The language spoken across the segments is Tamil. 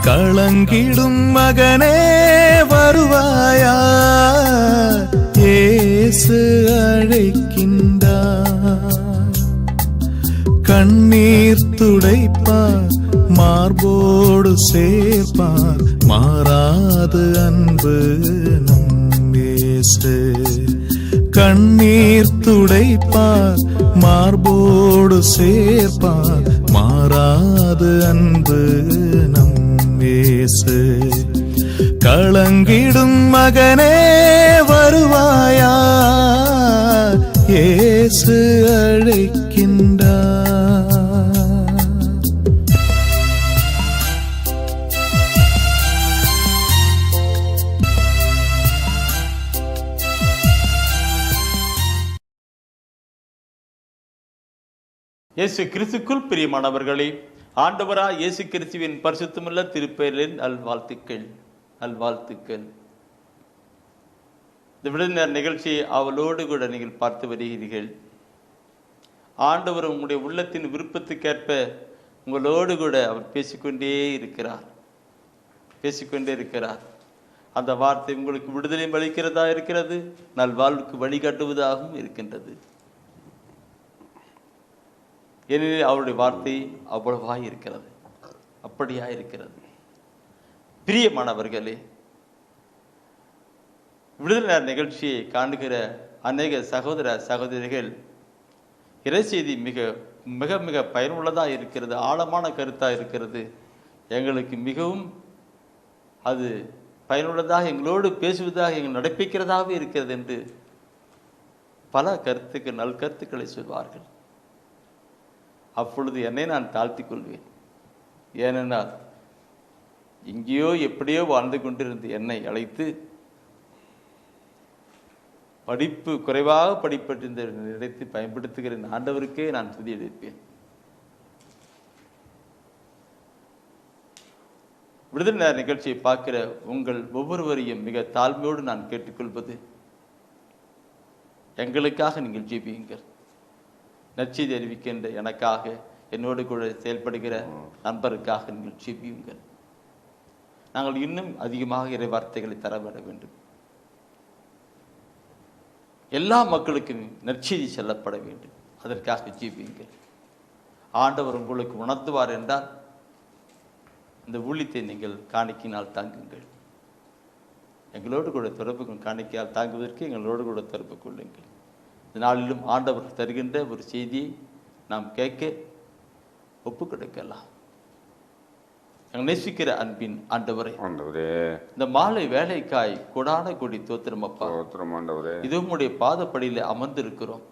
களங்கிடும் மகனே வருவாயா, இயேசு அழைக்கின்றார். கண்ணீர் துடைப்பார், மார்போடு சேர்ப்பார், மாறாது அன்பு நம் இயேசு. கண்ணீர் துடைப்பார், மார்போடு சேர்ப்பார், மாறாது அன்பு நம் இயேசு. களங்கிடும் மகனே வருவாயா, இயேசு அழைக்கின்றார். இயேசு கிறிஸ்துக்குள் பிரியமானவர்களே, ஆண்டவராய் இயேசு கிறிஸ்துவின் பரிசுத்தமுள்ள திருப்பெயரில் நல்வாழ்த்துக்கள். இந்த விடுதின நிகழ்ச்சியை அவளோடு கூட நீங்கள் பார்த்து வருகிறீர்கள். ஆண்டவர் உங்களுடைய உள்ளத்தின் விருப்பத்துக்கேற்ப உங்களோடு கூட அவர் பேசிக்கொண்டே இருக்கிறார். அந்த வார்த்தை உங்களுக்கு விடுதலை அளிக்கிறதா இருக்கிறது, நல்வாழ்வுக்கு வழிகாட்டுவதாகவும் இருக்கின்றது. ஏனெனில் அவருடைய வார்த்தை அவ்வளவாய் இருக்கிறது, அப்படியா இருக்கிறது. பிரியமானவர்களே, விடுதலை நிகழ்ச்சியை காணுகிற அநேக சகோதர சகோதரிகள் இறைச்செய்தி மிக மிக மிக பயனுள்ளதாக இருக்கிறது, ஆழமான கருத்தாக இருக்கிறது, எங்களுக்கு மிகவும் அது பயனுள்ளதாக எங்களோடு பேசுவதாக எங்கள் நடப்பிக்கிறதாகவே இருக்கிறது என்று பல நல்கருத்துக்களை சொல்வார்கள். அப்பொழுது என்னை நான் தாழ்த்திக் கொள்வேன். ஏனென்றால் எங்கேயோ எப்படியோ வாழ்ந்து கொண்டிருந்த என்னை அழைத்து படிப்பு குறைவாக படிப்பட்டிருந்த நினைத்து பயன்படுத்துகிற ஆண்டவருக்கே நான் துதி அளிப்பேன். விடுதலை நிகழ்ச்சியை பார்க்கிற உங்கள் ஒவ்வொருவரையும் மிக தாழ்மையோடு நான் கேட்டுக்கொள்வது, எங்களுக்காக நீங்கள் ஜெபியுங்கள். நற்செய்தி அறிவிக்கின்ற எனக்காக, என்னோடு கூட செயல்படுகிற நண்பருக்காக நீங்கள் ஜெபியுங்கள். நாங்கள் இன்னும் அதிகமாக இறை வார்த்தைகளை தரவிட வேண்டும். எல்லா மக்களுக்கும் நற்செய்தி செல்லப்பட வேண்டும். அதற்காக ஜெபியுங்கள். ஆண்டவர் உங்களுக்கு உணர்த்துவார் என்றால் இந்த ஊழியத்தை நீங்கள் காணிக்கையினால் தாங்குங்கள். எங்களோடு கூட தொடர்பு காணிக்கையால் தாங்குவதற்கு எங்களோடு கூட தொடர்பு கொள்ளுங்கள். நாளிலும் ஆண்டவர் தருகின்ற ஒரு செய்தியை நாம் கேட்க ஒப்பு கொடுக்கலாம். நேசிக்கிற அன்பின் ஆண்டவரே, இந்த மாலை வேலைக்காய் கொடான கொடி தோத்திரம் அப்பா. இது உம்முடைய பாதப்படியில அமர்ந்திருக்கிறோம்.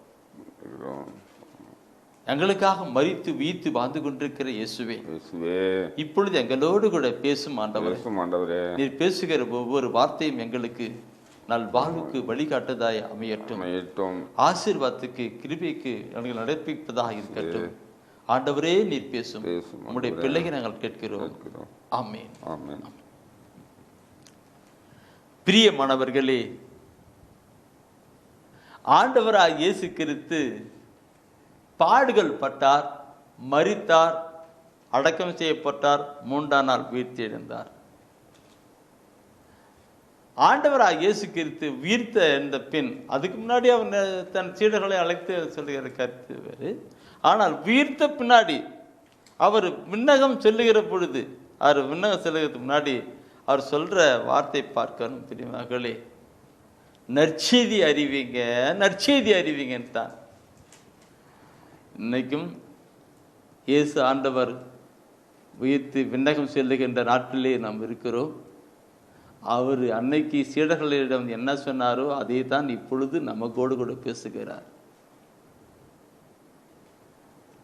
எங்களுக்காக மரித்து வீத்து வாழ்ந்து கொண்டிருக்கிற இயேசுவே, இப்பொழுது எங்களோடு கூட பேசும் ஆண்டவரே. நீர் பேசுகிற ஒவ்வொரு வார்த்தையும் எங்களுக்கு நல்வாழ்வுக்கு வழிகாட்டுவதாய் அமையட்டும். ஆசீர்வாதத்துக்கு கிருபைக்கு எங்களுக்கு நடப்பிப்பதாக இருக்கட்டும். ஆண்டவரே நீர் பேசும். உம்முடைய பிள்ளைகளை நாங்கள் கேட்கிறோம். ஆமென். பிரியமானவர்களே, ஆண்டவராய் இயேசு கிறிஸ்து பாடுகள் பட்டார், மரித்தார், அடக்கம் செய்யப்பட்டார், 3ஆம் நாள் உயிர்த்தெழுந்தார். ஆண்டவராய் இயேசு கிறிஸ்து உயிர்த்த இந்த பின், அதுக்கு முன்னாடி அவர் தன் சீடர்களை அழைத்து சொல்லுகிற கருத்து வேறு. ஆனால் உயிர்த்த பின்னாடி அவர் விண்ணகம் செல்லுகிற பொழுது, அவர் விண்ணகம் செல்லுகிறதுக்கு முன்னாடி அவர் சொல்ற வார்த்தை பார்க்கணும். பிரியமகளே, நற்செய்தி அறிவிங்கன்னு தான். இன்னைக்கும் இயேசு ஆண்டவர் உயிர்த்து விண்ணகம் செல்லுகின்ற நாட்டிலே நாம் இருக்கிறோம். அவர் அன்னைக்கு சீடர்களிடம் என்ன சொன்னாரோ அதே தான் இப்பொழுது நமக்கோடு கூட பேசுகிறார்.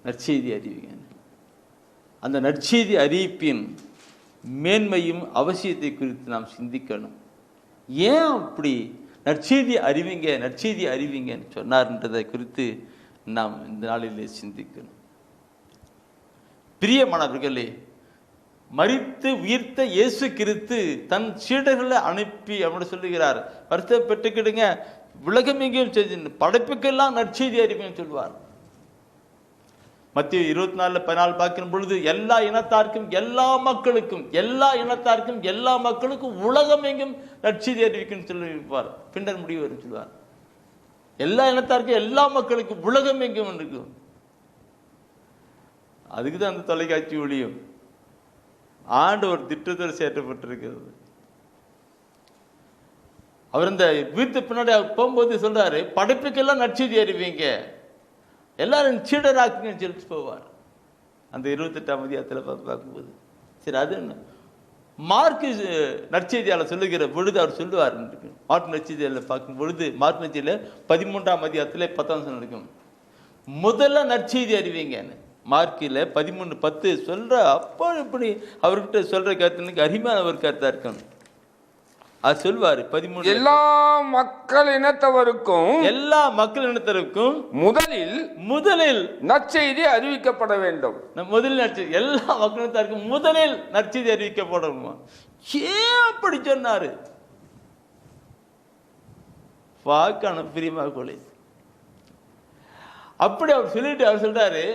நற்செய்தி அறிவிங்க. அந்த நற்செய்தி அறிவிப்பின் மேன்மையும் அவசியத்தை குறித்து நாம் சிந்திக்கணும். ஏன் அப்படி நற்செய்தி அறிவிங்கன்னு சொன்னார்ன்றதை குறித்து நாம் இந்த நாளிலே சிந்திக்கணும். பிரியமானவர்களே, மரித்து உயிர்த்த இயேசு கிறிஸ்து தன் சீடர்களை அனுப்பி அப்படி சொல்லுகிறார், வருத்த பெற்றுக்கிடுங்க, உலகம் எங்கேயும் செய்தி படைப்புக்கெல்லாம் நற்செய்தி அறிவிங்கன்னு சொல்வார். மத்திய 24:14 பார்க்கிற பொழுது எல்லா இனத்தாருக்கும் எல்லா மக்களுக்கும் எல்லா மக்களுக்கும் உலகம் எங்கும் நற்செய்தி அறிவிக்கும் சொல்லியிருப்பார். பின்னர் முடிவு வரும் சொல்வார். எல்லா இனத்தாருக்கும் எல்லா மக்களுக்கும் உலகம் எங்கும் இருக்கும். அதுக்குதான் அந்த தொலைக்காட்சி ஒளியும் ஒரு திட்டத்தோடு சேர்க்கப்பட்டிருக்கிறது. அவர் இந்த வீட்டு பின்னாடி போகும்போது சொல்றாரு, படைப்புக்கெல்லாம் நற்செய்தி அறிவிங்க, எல்லாரும் சீடராக்குங்கன்னு சொல்லிட்டு போவார். அந்த 28ஆம் அதிகாரத்தில் பார்க்கும்போது சரி, அது என்ன மார்க்கு நற்செய்தியாளர் சொல்லுகிற பொழுது அவர் சொல்லுவார். மார்க் நற்செய்தியாளர் பார்க்கும் பொழுது மார்க் நற்செய்தியில் 13ஆம் அதிகாரத்தில் 10 இருக்கும், முதல்ல நற்செய்தி அறிவிங்கன்னு. மார்க்கில் 13:10 சொல்ற. அப்போ இப்படி அவர்கிட்ட சொல்ற கருத்து அருமையான ஒரு கருத்தா இருக்கும். அது சொல்வாரு 13 எல்லா மக்கள் இனத்தவருக்கும் முதலில் நற்செய்தி அறிவிக்கப்பட வேண்டும். முதலில் நற்செய்தி எல்லா மக்கள் இனத்தாருக்கும் முதலில் நற்செய்தி அறிவிக்கப்படணுமா? ஏன் அப்படி சொன்னாரு? பார்க்கணும் பிரியமாக கொலை. அப்படி அவர் சொல்லிட்டு அவர் சொல்றாரு,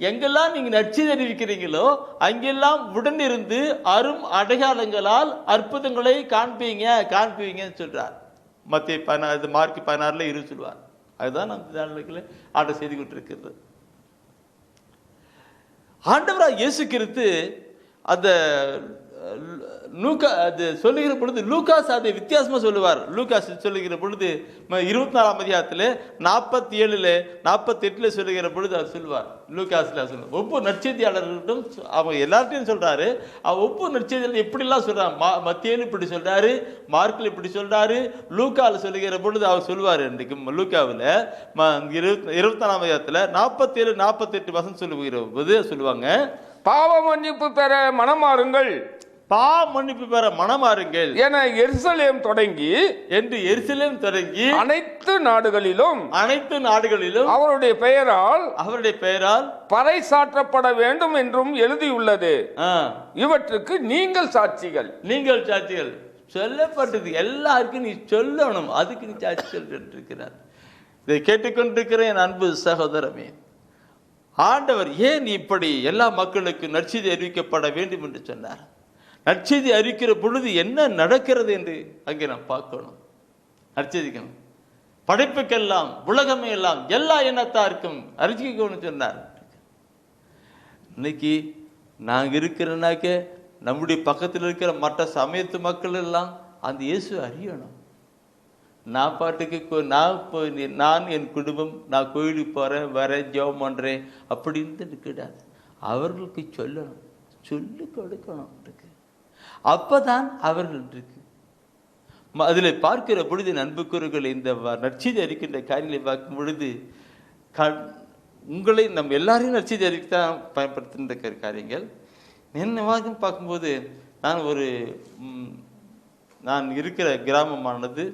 எங்கெல்லாம் நீங்க நற்செய்தி அறிவிக்கிறீங்களோ அங்கெல்லாம் உடன் இருந்து அரும் அடையாளங்களால் அற்புதங்களை காண்பீங்கன்னு சொல்றார். மத்திய 16 மார்க் 16 சொல்லுவார். அதுதான் நம்ம ஆர்டர் செய்து கொண்டிருக்கிறது. ஆண்டவராக இயேசு கிறிஸ்து அந்த அது சொல்லுகிற பொழுது லூகாஸ் அதை வித்தியாசமா சொல்லுவார். லூகாஸ் சொல்லுகிற பொழுது 24ஆம் அதிகாரத்தில் 47 48 சொல்லுகிற பொழுது அவர் சொல்லுவார். லூகாஸ்ல சொல்லுவார். ஒவ்வொரு நற்செய்தியாளர்களும் அவங்க எல்லார்ட்டையும் சொல்றாரு. ஒவ்வொரு நற்செய்தியாளர் எப்படிலாம் சொல்றாரு. மத்தியில் இப்படி சொல்றாரு, மார்க்கில் இப்படி சொல்றாரு, லூக்காவில் சொல்லுகிற பொழுது அவர் சொல்லுவார். இன்றைக்கு லூக்காவில் 24ஆம் அதிகாரத்தில் 47 48 சொல்லுகிற போது சொல்லுவாங்க, பாவ மன்னிப்பு பெற மனமாறுங்கள் என எருசலேம் தொடங்கி அனைத்து நாடுகளிலும் அவருடைய பெயரால் பறைசாற்றப்பட வேண்டும் என்றும் எழுதியுள்ளது. இவற்றுக்கு நீங்கள் சாட்சிகள் சொல்லப்பட்டது. எல்லாருக்கும் நீ சொல்லணும், அதுக்கு நீ சாட்சி சொல்லிருக்கிறார். இதை கேட்டுக்கொண்டிருக்கிற என் அன்பு சகோதரமே, ஆண்டவர் ஏன் இப்படி எல்லா மக்களுக்கும் நற்செய்தி அறிவிக்கப்பட வேண்டும் என்று சொன்னார்? நற்செய்தி அறிவிக்கிற பொழுது என்ன நடக்கிறது என்று அங்கே நாம் பார்க்கணும். நற்செய்திக்கணும், படைப்புக்கெல்லாம் உலகமே எல்லாம் எல்லா இனத்தாருக்கும் அறிவிக்கணும்னு சொன்னார். இன்னைக்கு நாங்க இருக்கிறனாக்க நம்முடைய பக்கத்தில் இருக்கிற மற்ற சமயத்து மக்கள் எல்லாம் அந்த இயேசு அறியணும். நான் பாட்டுக்கு நான் என் குடும்பம் நான் கோயிலுக்கு போறேன் வரேன் ஜெபம் பண்றேன் அப்படின்னு கிடையாது. அவர்களுக்கு சொல்லணும், சொல்லி கொடுக்கணும். அப்பதான் அவர்கள் இருக்கு. அதில் பார்க்கிற பொழுது அன்புக்குறர்கள் இந்த நற்செய்தி அறிக்கின்ற காரியங்களை பார்க்கும் பொழுது உங்களை நம்ம எல்லாரையும் நற்செய்தி அறிவித்தான் பயன்படுத்துகின்ற காரியங்கள் என்ன பார்க்கும்போது நான் இருக்கிற கிராமமானது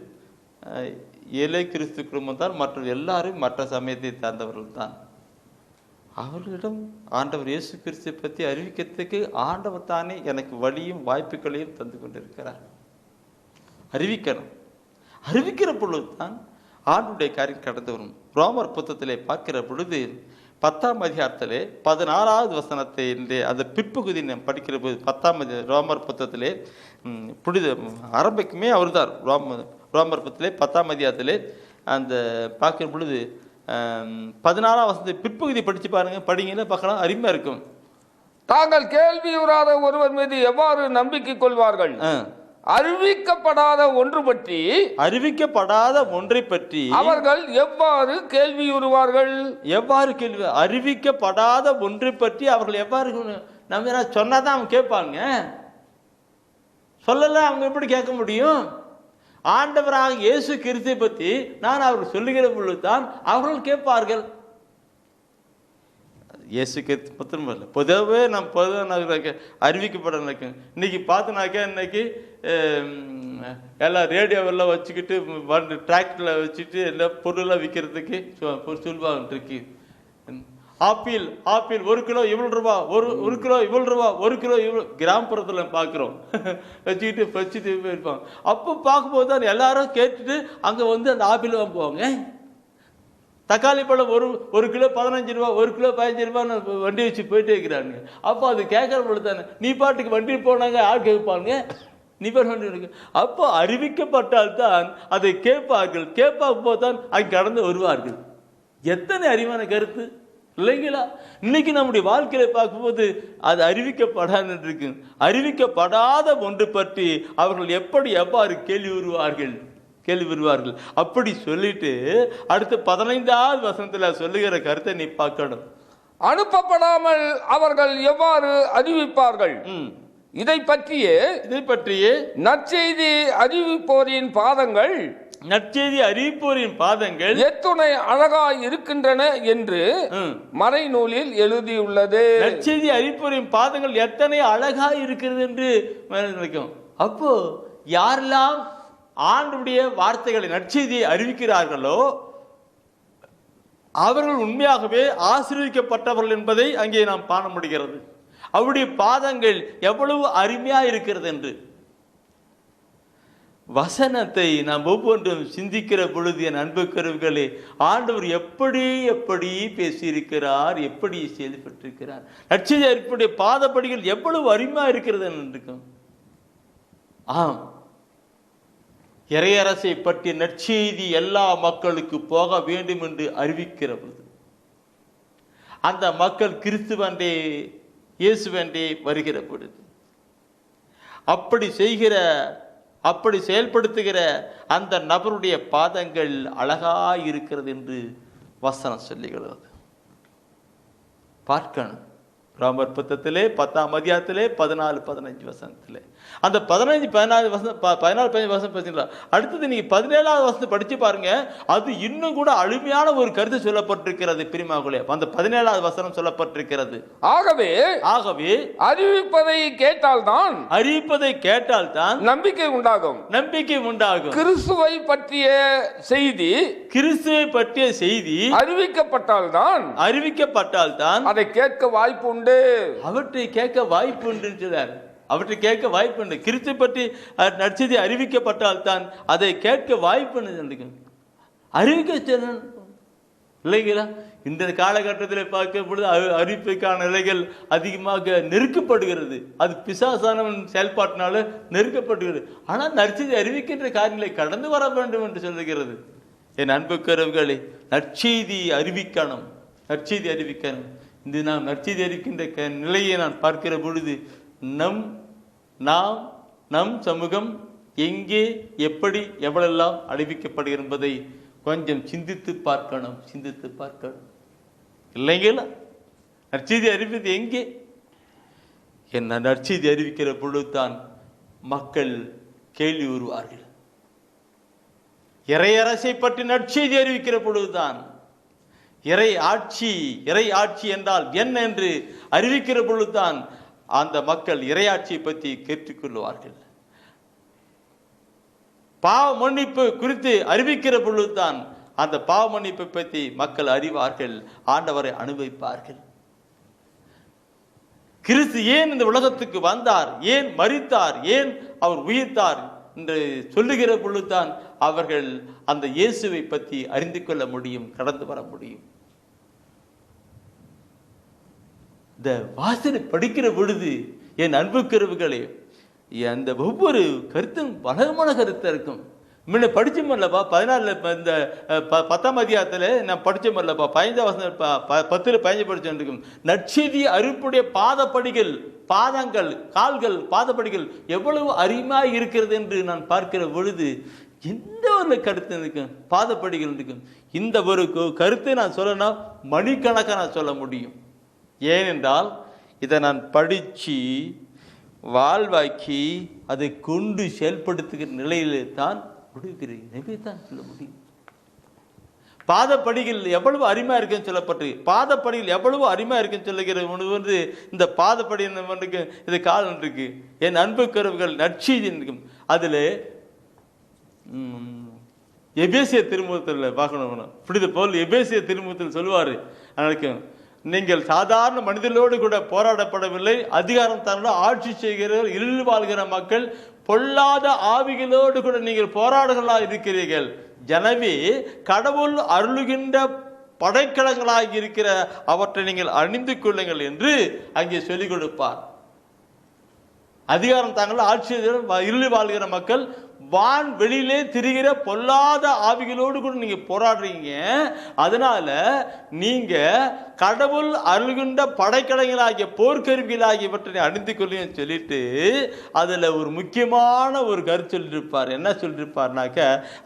ஏழை கிறிஸ்து குடும்பம் தான். மற்ற எல்லாரும் மற்ற சமயத்தை சார்ந்தவர்கள் தான். அவர்களிடம் ஆண்டவர் இயேசு கிறிஸ்துவை பற்றி அறிவிக்கிறதுக்கு ஆண்டவர் தானே எனக்கு வழியும் வாய்ப்புகளையும் தந்து கொண்டிருக்கிறார். அறிவிக்கணும். அறிவிக்கிற பொழுது தான் ஆண்டுடைய காரியம் கடந்து வரும். ரோமர் புத்தகத்திலே பார்க்கிற பொழுது 10ஆம் அதிகாரத்திலே 16வது வசனத்தை அந்த பிற்பகுதி நாம் படிக்கிற போது 10ஆம் ரோமர் புத்தகத்திலே ஆரம்பிக்குமே அவர் தான். ரோமர் புத்தகத்திலே 10ஆம் அதிகாரத்திலே அந்த பார்க்கிற பொழுது 16ஆம் வசனத்தை பிற்பகுதி படிச்சு பாருங்க, படிங்கன்னா பார்க்கலாம், அருமையா இருக்கும். தாங்கள் கேள்வியுறாத ஒருவர் மீது எவ்வாறு நம்பிக்கை கொள்வார்கள்? அறிவிக்கப்படாத ஒன்றை பற்றி அவர்கள் எவ்வாறு கேள்வியுறுவார்கள்? அறிவிக்கப்படாத ஒன்றை பற்றி அவர்கள் எவ்வாறு நம்ம சொன்னாதான் அவங்க கேட்பாங்க. சொல்லல அவங்க எப்படி கேட்க முடியும்? ஆண்டவராக இயேசு கிறிஸ்துவை பற்றி நான் அவர்கள் சொல்லுகிற பொழுதுதான் அவர்கள் கேட்பார்கள். இயேசு கிறிஸ்து பத்திரம் இல்லை, பொதுவாகவே பொதுவாக அறிவிக்கப்பட நடக்கும். இன்னைக்கு பார்த்தினாக்கா இன்னைக்கு எல்லாம் ரேடியோவெல்லாம் வச்சுக்கிட்டு டிராக்டரில் வச்சுட்டு எல்லாம் பொருளெல்லாம் விற்கிறதுக்கு சொல்வாங்க இருக்கு. ஆப்பிள் 1 கிலோ இவ்வளோ ரூபா, 1 கிலோ இவ்வளோ ரூபா, 1 கிலோ இவ்வளோ. கிராமப்புறத்தில் பார்க்குறோம் வச்சுட்டு போயிருப்பாங்க. அப்போ பார்க்கும்போது தான் எல்லாரும் கேட்டுட்டு அங்கே அந்த ஆப்பிள் வாங்குவாங்க. தக்காளி பழம் ஒரு கிலோ 15 ரூபா, 1 கிலோ 15 ரூபான்னு வண்டி வச்சு போயிட்டே இருக்கிறாங்க. அப்போ அது கேட்கற பொழுது தானே, நீ பாட்டுக்கு வண்டி போனாங்க ஆள் கேட்பாங்க, நீ பேர் வண்டி இருக்கு. அப்போ அறிவிக்கப்பட்டால்தான் அதை கேட்பார்கள், கேட்பாக தான் அங்கே கடந்து வருவார்கள். எத்தனை அறிவான கருத்து இல்லைங்களா? இன்னைக்கு நம்முடைய வாழ்க்கையில பார்க்கும்போது அது அறிவிக்கப்படாது இருக்கு. அறிவிக்கப்படாத ஒன்று பற்றி அவர்கள் எவ்வாறு கேள்வி வருவார்கள். அப்படி சொல்லிட்டு அடுத்து 15வது வசனத்துல சொல்லுகிற கருத்தை நீ பார்க்கணும். அனுப்பப்படாமல் அவர்கள் எவ்வாறு அறிவிப்பார்கள்? இதை பற்றியே நற்செய்தி அறிவிப்போரின் பாதங்கள் எத்துணை அழகாய் இருக்கின்றன என்று மறைநூலில் எழுதியுள்ளது. நற்செய்தி அறிவிப்போரின் பாதங்கள் எத்தனை அழகாய் இருக்கிறது என்று நினைக்கும். அப்போ யாரெல்லாம் ஆண்டவருடைய வார்த்தைகளை நற்செய்தியை அறிவிக்கிறார்களோ அவர்கள் உண்மையாகவே ஆசீர்வதிக்கப்பட்டவர்கள் என்பதை அங்கே நாம் காண முடிகிறது. அவருடைய பாதங்கள் எவ்வளவு அருமையா இருக்கிறது என்று. வசனத்தை நாம் ஒவ்வொன்றும் சிந்திக்கிற பொழுது என் அன்புக்குரியவர்களே, ஆண்டவர் எப்படி பேசியிருக்கிறார், எப்படி செயல்பட்டிருக்கிறார். நற்செய்தி அறிவிப்புடைய பாதப்படிகள் எவ்வளவு அருமையா இருக்கிறது என்று. ஆம், இறையரசை பற்றிய நற்செய்தி எல்லா மக்களுக்கு போக வேண்டும் என்று அறிவிக்கிற பொழுது அந்த மக்கள் கிறிஸ்துவண்டே இயேசுவண்டே வருகிற பொழுது அப்படி செயல்படுத்துகிற அந்த நபருடைய பாதங்கள் அழகாய் இருக்கிறது என்று வசனம் சொல்லுகிறது. பார்க்கணும். ரோமர் புத்தகத்திலே 10ஆம் அதிகாரத்திலே 14-15 வசனத்திலே அந்த 15 வசனம் பார்த்தீங்களா? அடுத்தது நீங்க 17வது வசனத்தை படிச்சு பாருங்க. அது இன்னும் கூட அருமையான ஒரு கருத்து சொல்லப்பட்டிருக்கிறது பிரியமானவர்களே. அந்த 17வது வசனம் சொல்லப்பட்டிருக்கிறது. ஆகவே அறிவிப்பதை கேட்டால்தான் நம்பிக்கை உண்டாகும். கிறிஸ்துவை பற்றிய செய்தி அறிவிக்கப்பட்டால்தான் அதை கேட்க வாய்ப்பு உண்டு. அவற்றை கேட்க வாய்ப்பு உண்டு. கிறிஸ்து பற்றி நற்செய்தி அறிவிக்கப்பட்டால் தான் அதை கேட்க வாய்ப்பு அறிவிக்க இல்லைங்களா? இந்த காலகட்டத்தில் பார்க்கும் பொழுது அறிவிப்புக்கான நிலைகள் அதிகமாக நெருக்கப்படுகிறது. அது பிசாசானவன் செயல்பாட்டினால நெருக்கப்படுகிறது. ஆனால் நற்செய்தி அறிவிக்கின்ற காரியங்களை கடந்து வர வேண்டும் என்று சொல்லுகிறது. என் அன்புக்குரியவர்களே, நற்செய்தி அறிவிக்கணும். இந்த நாம் நற்செய்தி அறிவிக்கின்ற நிலையை நான் பார்க்கிற பொழுது நம் சமூகம் எங்கே எப்படி எவ்வளெல்லாம் அறிவிக்கப்படுகிறது என்பதை கொஞ்சம் சிந்தித்து பார்க்கணும் இல்லைங்களா? நற்செய்தி அறிவிப்பது எங்கே? என்ன நற்செய்தி அறிவிக்கிற பொழுதுதான் மக்கள் கேள்வி வருவார்கள். இறையரசை பற்றி நற்செய்தி அறிவிக்கிற பொழுதுதான், இறை ஆட்சி என்றால் என்ன என்று அறிவிக்கிற பொழுதுதான் அந்த மக்கள் இறையாட்சியை பற்றி கேட்டுக்கொள்வார்கள். பாவ மன்னிப்பு குறித்து அறிவிக்கிற பொழுதுதான் அந்த பாவ மன்னிப்பை பற்றி மக்கள் அறிவார்கள், ஆண்டவரை அனுபவிப்பார்கள். கிறிஸ்து ஏன் இந்த உலகத்துக்கு வந்தார், ஏன் மரித்தார், ஏன் அவர் உயிர்த்தார் என்று சொல்லுகிற பொழுதுதான் அவர்கள் அந்த இயேசுவை பற்றி அறிந்து கொள்ள முடியும், கடந்து வர முடியும். இந்த வாசனை படிக்கிற பொழுது என் அன்புக்குரியவர்களே, அந்த ஒவ்வொரு கருத்தும் பலமான கருத்தா இருக்கும். முன்ன படிச்சோம்லப்பா 14 இந்த 10ஆம் அதிகாரத்தில் நான் படிச்சோம்லப்பா 15 வசனம் 10-15 படிச்சோம். நற்செய்தி அறிவிப்புடைய பாதங்கள் கால்கள் பாதப்படிகள் எவ்வளவு அருமையாக இருக்கிறது என்று நான் பார்க்கிற பொழுது எந்த ஒரு கருத்து இருக்கும், பாதப்படிகள் இருக்கும். இந்த ஒரு கருத்தை நான் சொல்லணும்னா மணிக்கணக்காக நான் சொல்ல முடியும். ஏனென்றால் இதை நான் படித்து வாழ்வாக்கி அதை கொண்டு செயல்படுத்துகிற நிலையிலே தான் தான் சொல்ல முடியும். பாதப்படிகள் எவ்வளவு அருமையா இருக்குன்னு சொல்லப்பட்டு, பாதப்படிகள் எவ்வளவு அருமையா இருக்குன்னு சொல்லுகிற வந்து இந்த பாதப்படி இது கால் இருக்கு. என் அன்புக்குரியவர்கள் நற்செய்தி இருக்கும். அதுல எபேசிய திருமுகத்தில் பார்க்கணும். புனித பவுல் எபேசிய திருமுகத்தில் சொல்லுவாரு, நீங்கள் சாதாரண மனிதர்களோடு கூட போராடப்படவில்லை, அதிகாரம் தன்னோட ஆட்சி செய்கிறவர்கள், இருளில் வாழ்கிற மக்கள், பொல்லாத ஆவிகளோடு கூட நீங்கள் போராடுகளா இருக்கிறீர்கள். எனவே கடவுள் அருளுகின்ற படைக்கலங்களாகி இருக்கிற அவற்றை நீங்கள் அணிந்து கொள்ளுங்கள் என்று அங்கே சொல்லிக் கொடுப்பார். அதிகாரம் தாங்கள் ஆட்சி இருளில் வாழ்கிற மக்கள் வான் வெளியிலே திரிகிற பொல்லாத ஆவிகளோடு கூட நீங்க போராடுறீங்க. அதனால நீங்க கடவுள் அருள்கின்ற படைக்கலைகளாகிய போர்க்கருவிகளாகியவற்றை அணிந்து கொள்ளுன்னு சொல்லிட்டு அதுல ஒரு முக்கியமான ஒரு கருத்து சொல்லியிருப்பார். என்ன சொல்லியிருப்பார்னாக்க,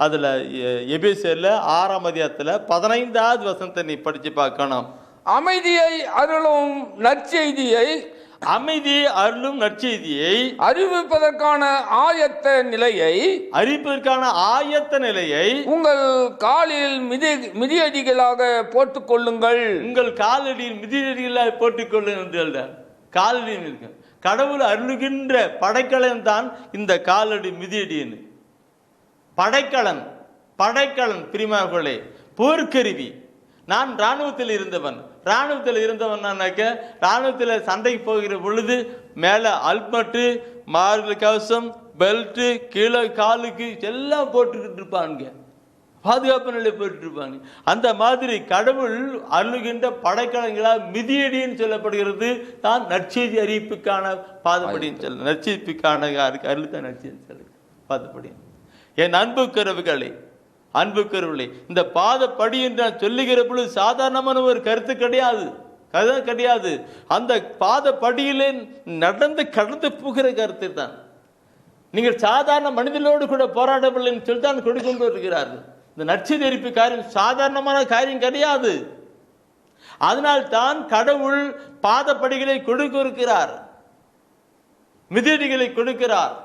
அதுல எபேசியர்ல 6ஆம் அதிகாரத்துல 15வது வசனத்தை நீ படிச்சு பார்க்கணும். அமைதியை அருளும் நற்செய்தியை அறிவிப்பதற்கான ஆயத்த நிலையை உங்கள் காலில் மிதியடிகளாக போட்டுக் கொள்ளுங்கள். உங்கள் காலடியில் மிதியடிகளாக போட்டுக் கொள்ளுங்கள். காலடியில் இருக்கு கடவுள் அருளுகின்ற படைக்கலன் தான் இந்த காலடி மிதியடின்னு. படைக்கலன் பிரிமார்களே, போர்க்கருவி. நான் இராணுவத்தில் இருந்தவன். இராணுவத்தில் சண்டைக்கு போகிற பொழுது மேல அல்மட்டு, மார்பு கவசம், பெல்ட், கீழே காலுக்கு எல்லாம் போட்டுக்கிட்டு இருப்பாங்க, பாதுகாப்பு நிலை போட்டு இருப்பாங்க. அந்த மாதிரி கடவுள் அருளுகின்ற படைக்கலங்களால் மிதியடின்னு சொல்லப்படுகிறது தான் நற்செய்தி அறிவிப்புக்கான பாதப்படின்னு சொல்ல, நற்செய்திக்கான அருள் தான் நற்செய்தி சொல்ல பாதப்படி. என் அன்புக்கருவில்லை இந்த பாதப்படி என்று நான் சொல்லுகிற பொழுது சாதாரணமான ஒரு கருத்து கிடையாது. அந்த பாதப்படியிலே கடந்து போகிற கருத்து தான். நீங்கள் சாதாரண மனிதனோடு கூட போராடவில்லைன்னு சொல்லி தான் கொண்டு வருகிறார்கள். இந்த நற்செய்தி அறிவிப்பு காரியம் சாதாரணமான காரியம் கிடையாது. அதனால் தான் கடவுள் பாதப்படிகளை கொடுக்கிறார், மிதியடிகளை கொடுக்கிறார்.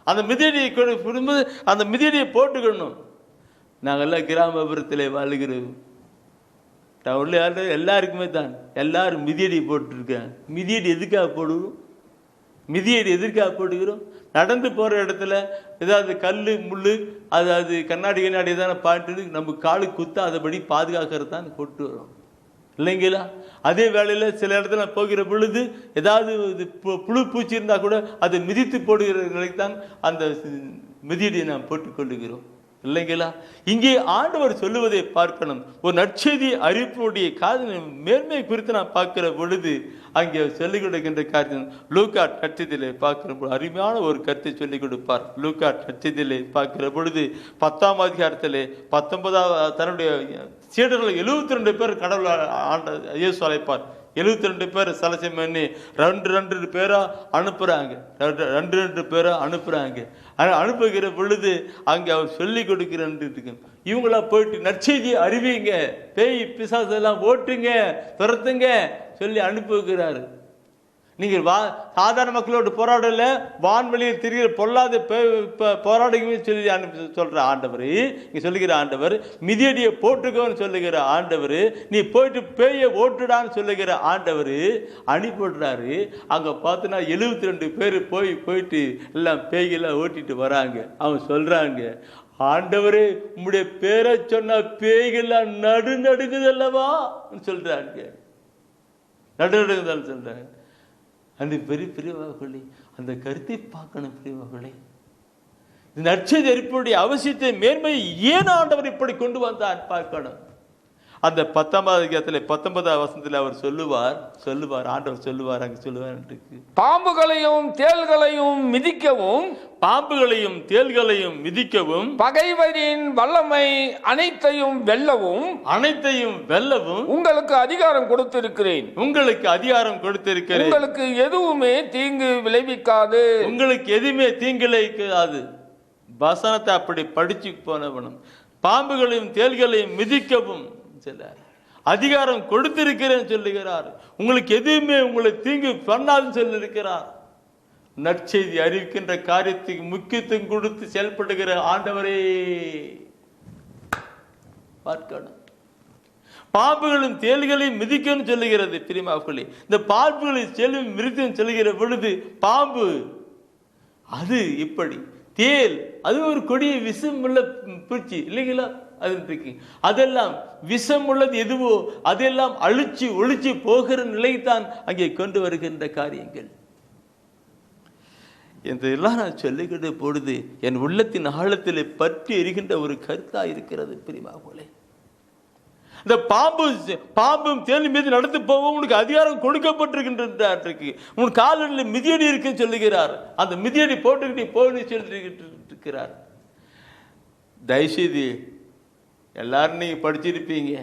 அந்த மிதியடியை கொடுக்கும்போது அந்த மிதியடியை போட்டுக்கணும். நாங்கள்லாம் கிராமப்புறத்தில் வாழ்கிறோம். டவுன்ல எல்லாருக்குமே தான் எல்லாரும் மிதியடி போட்டுருக்கேன். மிதியடி எதுக்காக போடுகிறோம்? நடந்து போகிற இடத்துல ஏதாவது கல் முள் அதாவது கண்ணாடி தானே பாட்டு நம்ம காலு குத்தாதபடி பாதுகாக்கிறது தான் போட்டு வரோம் இல்லைங்களா? அதே வேளையில் சில இடத்துல போகிற பொழுது ஏதாவது புழு பூச்சி இருந்தால் கூட அதை மிதித்து போடுகிற நிலைக்கு தான் அந்த மிதியடியை நாம் போட்டுக்கொள்ளுகிறோம் இல்லைங்களா? இங்கே ஆண்டவர் சொல்லுவதை பார்க்கணும். ஒரு நற்செய்தி அறிவிப்புடைய மேன்மை குறித்து நான் பார்க்கிற பொழுது அங்கே சொல்லிக் கொடுக்கின்ற காரியம் லூக்கா நட்சத்திலே பார்க்கிற பொழுது அருமையான ஒரு கருத்தை சொல்லிக் கொடுப்பார். லூக்கா நட்சத்திலே பார்க்கிற பொழுது 10ஆம் அதிகாரத்திலே 19 தன்னுடைய சீடர்கள் 72 பேர் கடவுள் இயேசு அழைப்பார். 72 பேர் சலசம் பண்ணி 2 பேரா அனுப்புறாங்க. 2 பேரா அனுப்புறாங்க. அனுப்புகிற பொழுது அங்கே அவர் சொல்லி கொடுக்கிறேன். இவங்களா போயிட்டு நற்செய்தியை அறிவிங்க, பேய் பிசாசெல்லாம் ஓட்டுங்க, துரத்துங்க சொல்லி அனுப்புகிறாரு. நீங்கள் சாதாரண மக்களோடு போராடல, வான்வெளியில் திரிகிற பொல்லாத போராடுங்க சொல்லி சொல்ற ஆண்டவர், இங்க சொல்லுகிற ஆண்டவர் மிதியடியை போட்டுக்கோன்னு சொல்லுகிற ஆண்டவர், நீ போயிட்டு பேயை ஓட்டுடான்னு சொல்லுகிற ஆண்டவர் அனுப்பிடுறாரு. அங்க பார்த்தோன்னா 72 பேர் போயிட்டு எல்லாம் பேய்கெல்லாம் ஓட்டிட்டு வராங்க. அவங்க சொல்றாங்க, ஆண்டவரே உம்முடைய பேரை சொன்ன பேய்கெல்லாம் நடுங்குது அல்லவா சொல்றாங்க. நடுங்குதான் சொல்றாங்க. அந்த பெரியவார்களே, அந்த கருத்தை பார்க்கணும். பெரியவார்களே, நற்செய்தி அறிவிப்புடைய அவசியத்தை மேன்மை ஏன் ஆண்டவர் இப்படி கொண்டு வந்தார் பார்க்கணும். அந்த 10ஆம் அதிகாரத்தில் 19ஆம் வசனத்தில் அவர் சொல்லுவார், ஆண்டவர் சொல்லுவார், அங்க சொல்லுவார், பாம்புகளையும் தேள்களையும் மிதிக்கவும் பகைவரின் வல்லமை அனைத்தையும் வெல்லவும் உங்களுக்கு அதிகாரம் கொடுத்திருக்கிறேன். உங்களுக்கு எதுவுமே தீங்கு விளைவிக்காது. வசனத்தை அப்படி படிச்சு போனவனும் பாம்புகளையும் தேள்களையும் மிதிக்கவும் அதிகாரம் கொடுத்திருக்கிறேன் சொல்லுகிறார். உங்களுக்கு எதுவுமே உங்களை தீங்கு பண்ணாதுன்னு சொல்லியிருக்கிறார். நற்செய்தி அறிவிக்கின்ற காரியத்துக்கு முக்கியத்துவம் கொடுத்து செயல்படுகிற ஆண்டவரே பார்க்கணும். பாம்புகளும் தேள்களையும் மிதிக்கணும்னு சொல்லுகிறது. பிரியமாக்களே, இந்த பாம்புகளை செல்லும் மிருகம் சொல்லுகிற பொழுது பாம்பு அது இப்படி, தேள் அது ஒரு கொடிய விஷம் உள்ள பூச்சி இல்லைங்களா? அதெல்லாம் விஷம் உள்ளது எதுவோ அதெல்லாம் ஒழிச்சு போகிற நிலைத்தான் அங்கே கொண்டு வருகின்ற காரியங்கள். இதெல்லாம் நான் சொல்லிக்கிட்ட பொழுது என் உள்ளத்தின் ஆழத்தில் பற்றி எரிகின்ற ஒரு கருத்தா இருக்கிறது. பிரியமானவர்களே, இந்த பாம்பும் தேனி மீது நடந்து போவோம் உனக்கு அதிகாரம் கொடுக்கப்பட்டிருக்கின்றது. உன் காலில் மிதியடி இருக்குன்னு சொல்லுகிறார். அந்த மிதியடி போட்டுக்கிட்டு போன்னு சொல்லிட்டு இருக்கிறார். தயவுசெய்து எல்லாரும் நீங்க படிச்சிருப்பீங்க,